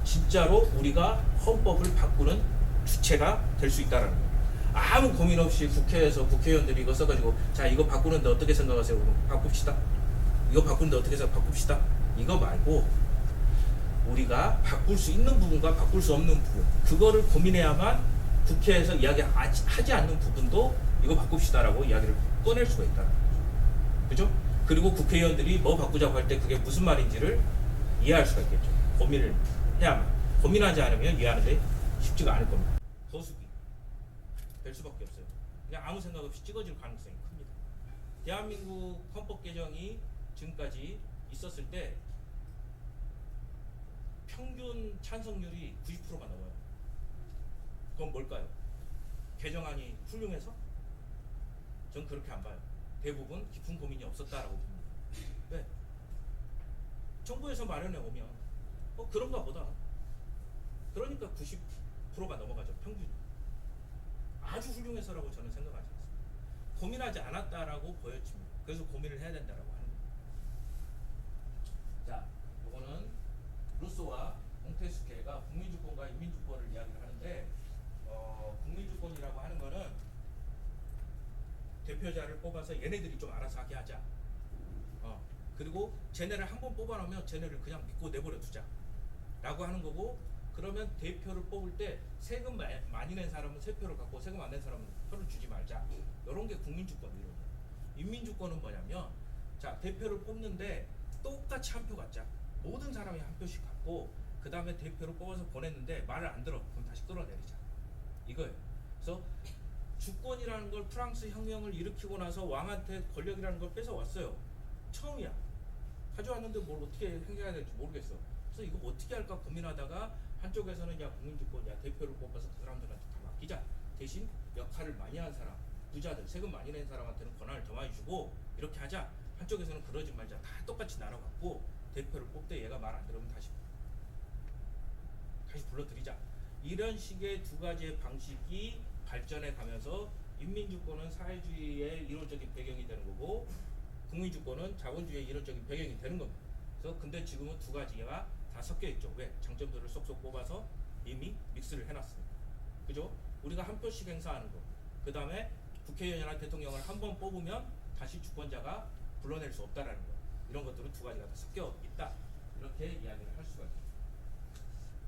진짜로 우리가 헌법을 바꾸는 주체가 될 수 있다는 거예요. 아무 고민 없이 국회에서 국회의원들이 이거 써가지고 자 이거 바꾸는데 어떻게 생각하세요? 그럼 바꿉시다. 이거 바꾸는데 어떻게 해서 바꿉시다. 이거 말고 우리가 바꿀 수 있는 부분과 바꿀 수 없는 부분 그거를 고민해야만 국회에서 이야기하지 않는 부분도 이거 바꿉시다라고 이야기를 꺼낼 수가 있다는 거죠. 그죠? 그리고 국회의원들이 뭐 바꾸자고 할 때 그게 무슨 말인지를 이해할 수가 있겠죠. 고민을 해야만. 고민하지 않으면 이해하는데 쉽지가 않을 겁니다. 거수기 될 수밖에 없어요. 그냥 아무 생각 없이 찍어질 가능성이 큽니다. 대한민국 헌법 개정이 지금까지 있었을 때 평균 찬성률이 90%가 넘어요. 그건 뭘까요? 개정안이 훌륭해서? 전 그렇게 안 봐요. 대부분 깊은 고민이 없었다라고 봅니다. 왜? 정부에서 마련해 오면 그런가 보다. 그러니까 90%가 넘어가죠. 평균. 아주 훌륭해서라고 저는 생각하지 않습니다. 고민하지 않았다라고 보여집니다. 그래서 고민을 해야 된다라고 하는 겁니다. 자, 요거는 루소와 몽테스케가 국민주권과 인민주권을 이야기를 하는데 국민주권이라고 하는 거는 대표자를 뽑아서 얘네들이 좀 알아서 하게 하자. 그리고 쟤네를 한번 뽑아놓으면 쟤네를 그냥 믿고 내버려 두자 라고 하는 거고, 그러면 대표를 뽑을 때 세금 많이 낸 사람은 세 표를 갖고 세금 안 낸 사람은 표를 주지 말자. 이런 게 국민주권 이론이에요. 인민주권은 뭐냐면 자 대표를 뽑는데 똑같이 한 표 갖자. 모든 사람이 한 표씩 갖고 그 다음에 대표를 뽑아서 보냈는데 말을 안 들어. 그럼 다시 끌어내리자. 이거예요. 그래서 주권이라는 걸 프랑스 혁명을 일으키고 나서 왕한테 권력이라는 걸 뺏어왔어요. 처음이야. 가져왔는데 뭘 어떻게 행해야 될지 모르겠어. 그래서 이거 어떻게 할까 고민하다가 한쪽에서는 야 국민주권, 야 대표를 뽑아서 그 사람들한테 다 맡기자. 대신 역할을 많이 한 사람, 부자들, 세금 많이 낸 사람한테는 권한을 더 많이 주고 이렇게 하자. 한쪽에서는 그러지 말자. 다 똑같이 나눠갖고 대표를 뽑되 얘가 말 안 들으면 다시 불러들이자. 이런 식의 두 가지의 방식이 발전해 가면서 인민주권은 사회주의의 이론적인 배경이 되는 거고 국민주권은 자본주의의 이론적인 배경이 되는 겁니다. 그래서 근데 지금은 두 가지가 다 섞여 있죠. 왜? 장점들을 쏙쏙 뽑아서 이미 믹스를 해놨습니다. 그죠? 우리가 한 표씩 행사하는 거. 그 다음에 국회의원이나 대통령을 한 번 뽑으면 다시 주권자가 불러낼 수 없다라는 거. 이런 것들은 두 가지가 다 섞여 있다. 이렇게 이야기를 할 수가 있습니다.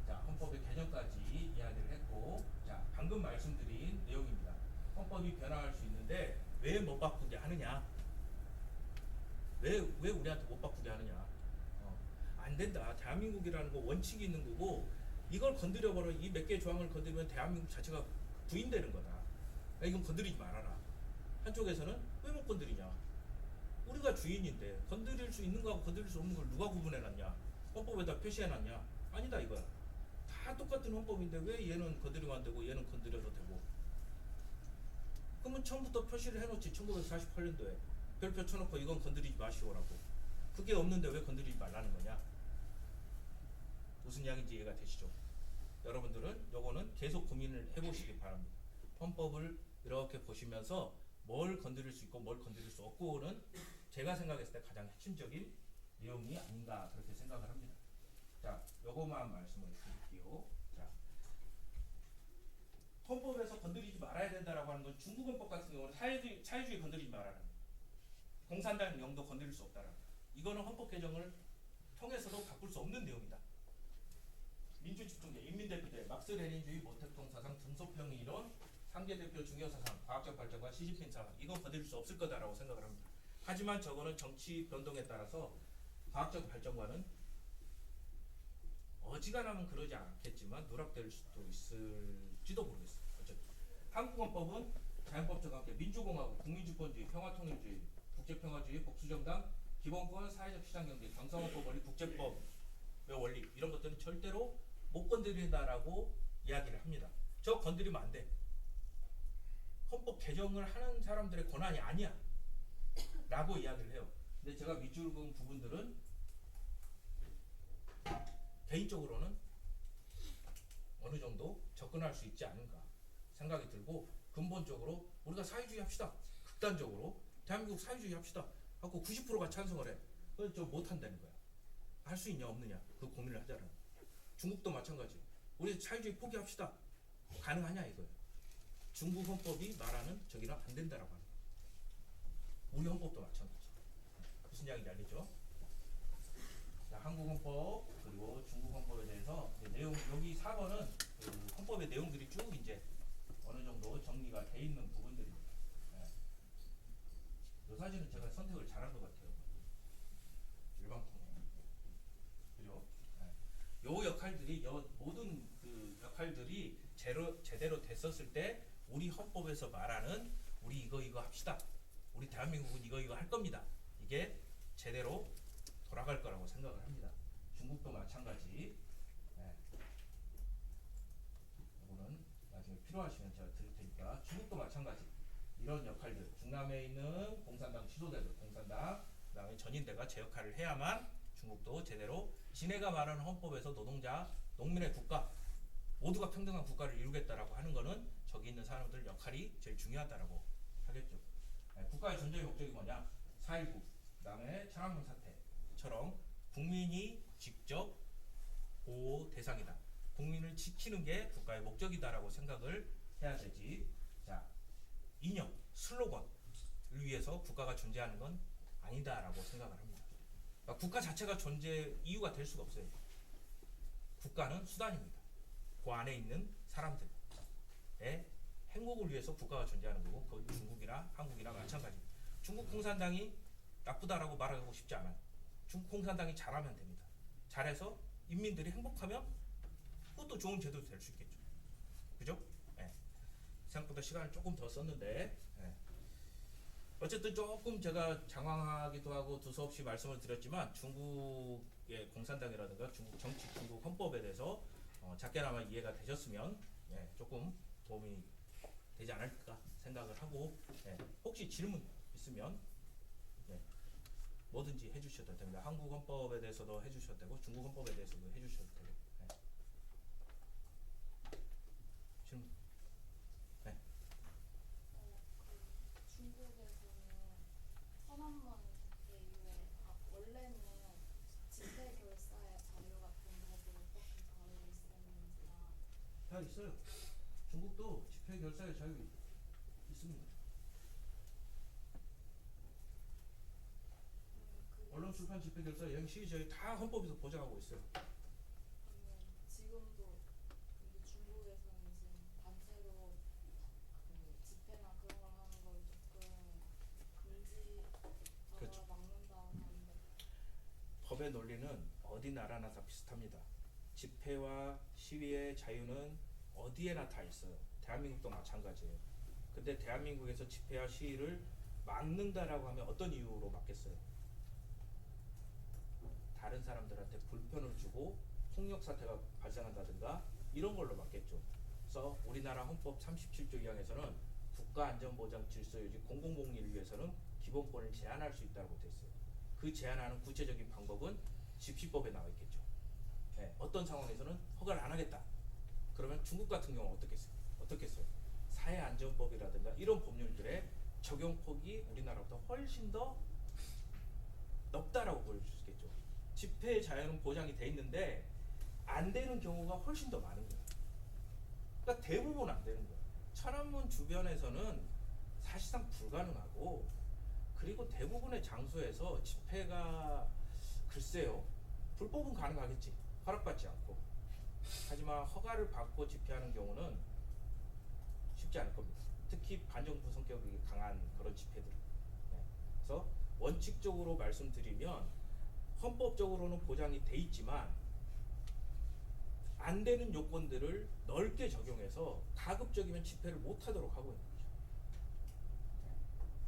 자, 헌법의 개정까지 이야기를 했고, 자, 방금 말씀드린 내용입니다. 헌법이 변화할 수 있는데 왜 못 바꾸게 하느냐? 왜 우리한테 못 바꾸게 하느냐? 안 된다. 대한민국이라는 거 원칙이 있는 거고 이걸 건드려버려. 이 몇 개 조항을 건드리면 대한민국 자체가 부인되는 거다. 이건 건드리지 말아라. 한쪽에서는 왜 못 건드리냐? 우리가 주인인데 건드릴 수 있는 거하고 건드릴 수 없는 걸 누가 구분해놨냐? 헌법에다 표시해놨냐? 아니다 이거야. 다 똑같은 헌법인데 왜 얘는 건드리면 안 되고 얘는 건드려도 되고? 그러면 처음부터 표시를 해놓지. 1948년도에 별표 쳐놓고 이건 건드리지 마시오라고. 그게 없는데 왜 건드리지 말라는 거냐? 무슨 이야기인지 이해가 되시죠? 여러분들은 요거는 계속 고민을 해보시기 바랍니다. 헌법을 이렇게 보시면서 뭘 건드릴 수 있고 뭘 건드릴 수 없고는 제가 생각했을 때 가장 핵심적인 내용이 아닌가 그렇게 생각을 합니다. 자, 요거만 말씀을 드릴게요. 자, 헌법에서 건드리지 말아야 된다라고 하는 건 중국 헌법 같은 경우는 사회주의 건드리지 말아라. 공산당 영도 건드릴 수 없다라는. 이거는 헌법 개정을 통해서도 바꿀 수 없는 내용이다. 민주집중제, 인민대표제, 막스 레닌주의, 모택동 사상, 등소평의 이론, 상계대표 중요사상, 과학적 발전과 시진핑 사상, 이건 건드릴 수 없을 거다라고 생각을 합니다. 하지만 저거는 정치 변동에 따라서 과학적 발전과는 어지간하면 그러지 않겠지만 누락될 수도 있을지도 모르겠어요. 어쨌든 한국헌법은 자연법적과 함께 민주공화국, 국민주권주의, 평화통일주의, 국제평화주의, 복수정당, 기본권, 사회적 시장경제, 경상헌법 원리, 국제법의 원리 이런 것들은 절대로 못 건드린다라고 이야기를 합니다. 저 건드리면 안 돼. 헌법 개정을 하는 사람들의 권한이 아니야 라고 이야기를 해요. 근데 제가 밑줄 그은 부분들은 개인적으로는 어느 정도 접근할 수 있지 않은가 생각이 들고, 근본적으로 우리가 사회주의 합시다. 극단적으로 대한민국 사회주의 합시다 하고 90%가 찬성을 해. 그건 저 못한다는 거야. 할 수 있냐 없느냐 그 고민을 하자는. 중국도 마찬가지. 우리 사회주의 포기합시다. 가능하냐 이거예요. 중국 헌법이 말하는 저기랑 안 된다라고 하는 거예요. 우리 헌법도 마찬가지. 무슨 이야기인지 알겠죠? 자, 한국 헌법 그리고 중국 헌법에 대해서 내용, 여기 4번은 그 헌법의 내용들이 쭉 이제 어느 정도 정리가 돼 있는 부분들입니다. 이 사진은 제가 선택을 잘한 것 같아요. 일방통행. 그죠? 요 역할들이, 모든 그 역할들이 제대로 됐었을 때 우리 헌법에서 말하는 우리 이거 합시다. 우리 대한민국은 이거 할 겁니다. 이게 제대로 돌아갈 거라고 생각을 합니다. 중국도 마찬가지. 이거는 나중에 필요하시면 제가 드릴 테니까. 중국도 마찬가지. 이런 역할들, 중남해에 있는 공산당 지도자들, 공산당, 그 다음에 전인대가 제 역할을 해야만 중국도 제대로 지네가 말하는 헌법에서 노동자, 농민의 국가, 모두가 평등한 국가를 이루겠다라고 하는 거는 저기 있는 사람들 역할이 제일 중요하다라고 하겠죠. 국가의 존재의 목적이 뭐냐? 4.19, 그 다음에 천안문 사태처럼 국민이 직접 보호 대상이다. 국민을 지키는 게 국가의 목적이다라고 생각을 해야 되지. 자, 이념, 슬로건을 위해서 국가가 존재하는 건 아니다라고 생각을 합니다. 그러니까 국가 자체가 존재 이유가 될 수가 없어요. 국가는 수단입니다. 그 안에 있는 사람들의 행복을 위해서 국가가 존재하는 거고, 그건 중국이나 한국이나 마찬가지. 중국 공산당이 나쁘다라고 말하고 싶지 않아요. 중국 공산당이 잘하면 됩니다. 잘해서 인민들이 행복하면 그것도 좋은 제도도 될 수 있겠죠. 그죠? 생각보다 시간을 조금 더 썼는데, 어쨌든 조금 제가 장황하기도 하고 두서없이 말씀을 드렸지만, 중국의 공산당이라든가 중국 정치, 중국 헌법에 대해서 작게나마 이해가 되셨으면 조금 도움이 되지 않을까 생각을 하고, 혹시 질문 있으면 뭐든지 해주셔도 됩니다. 한국 헌법에 대해서도 해주셔도 되고 중국 헌법에 대해서도 해주셔도 되고. 질문. 그 중국에서는 천안문 사태 이후에 원래는 집회 결사의 자유 같은 것을 어떻게 다루고 있었는지나. 다 있어요. 중국도 집회 결사의 자유 있습니다. 언론, 출판, 집회 결사, 여행, 시위 자유 다 헌법에서 보장하고 있어요. 지금도 근데 중국에서는 지금 단체로 그 집회나 그런 걸 하는 걸 조금 금지하거나 그렇죠. 막는다고 하는데. 법의 논리는 어디 나라나 다 비슷합니다. 집회와 시위의 자유는 어디에나 다 있어요. 대한민국도 마찬가지예요. 근데 대한민국에서 집회와 시위를 막는다라고 하면 어떤 이유로 막겠어요? 다른 사람들한테 불편을 주고 폭력 사태가 발생한다든가 이런 걸로 막겠죠. 그래서 우리나라 헌법 37조 2항에서는 국가안전보장 질서유지 공공복리를 위해서는 기본권을 제한할 수 있다고 되어 있어요. 그 제한하는 구체적인 방법은 집시법에 나와 있겠죠. 어떤 상황에서는 허가를 안 하겠다. 그러면 중국 같은 경우는 어떻겠어요? 사회안전법이라든가 이런 법률들의 적용폭이 우리나라보다 훨씬 더 넓다라고 보여줄 수 있겠죠. 집회의 자유는 보장이 돼 있는데 안 되는 경우가 훨씬 더 많은 거예요. 그러니까 대부분 안 되는 거예요. 천안문 주변에서는 사실상 불가능하고, 그리고 대부분의 장소에서 집회가 글쎄요, 불법은 가능하겠지. 허락받지 않고. 하지만 허가를 받고 집회하는 경우는 쉽지 않을 겁니다. 특히 반정부 성격이 강한 그런 집회들. 그래서 원칙적으로 말씀드리면 헌법적으로는 보장이 돼 있지만 안 되는 요건들을 넓게 적용해서 가급적이면 집회를 못하도록 하고 있는 거죠.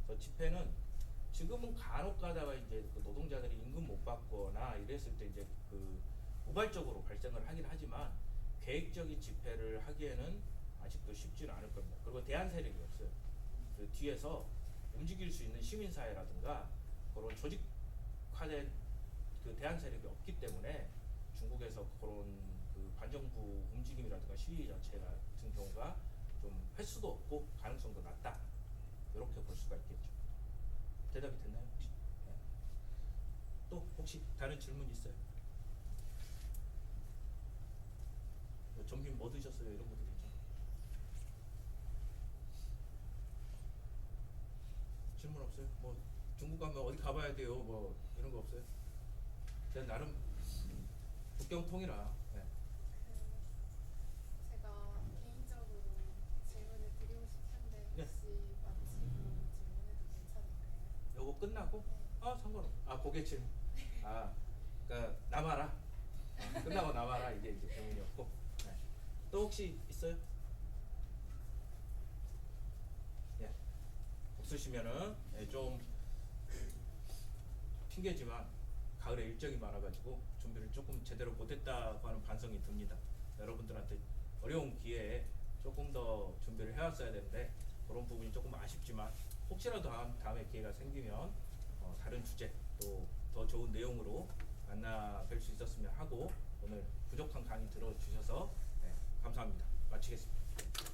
그래서 집회는 지금은 간혹 가다가 이제 그 노동자들이 임금 못 받거나 이랬을 때 이제 그 우발적으로 발생을 하긴 하지만 계획적인 집회를 하기에는 아직도 쉽지는 않을 겁니다. 그리고 대안 세력이 없어요. 그 뒤에서 움직일 수 있는 시민사회라든가 그런 조직화된 그 대안 세력이 없기 때문에 중국에서 그런 그 반정부 움직임이라든가 시위 자체 같은 경우가 좀 횟수도 없고 가능성도 낮다. 이렇게 볼 수가 있겠죠. 대답이 됐나요? 혹시? 네. 또 혹시 다른 질문 있어요? 뭐 점심 뭐 드셨어요? 이런 것도 괜찮아요. 질문 없어요? 뭐 중국 가면 어디 가봐야 돼요? 뭐 이런 거 없어요? 제가 나름 국경 통이라. 네. 그 제가 개인적으로 질문을 드리고 싶은데 네. 혹시 마치고 질문해도 괜찮을까요? 요거 끝나고 아 상관없. 아 고개 질문. 아 그러니까 남아라. 끝나고 남아라 이게 이제 질문이었고. 네. 또 혹시 있어요? 예. 없으시면은 예, 좀 핑계지만 가을에 일정이 많아가지고 준비를 조금 제대로 못했다고 하는 반성이 듭니다. 여러분들한테 어려운 기회에 조금 더 준비를 해왔어야 되는데 그런 부분이 조금 아쉽지만 혹시라도 다음에 기회가 생기면 다른 주제 또 더 좋은 내용으로 만나 뵐 수 있었으면 하고 오늘 부족한 강의 들어주셔서 네, 감사합니다. 마치겠습니다.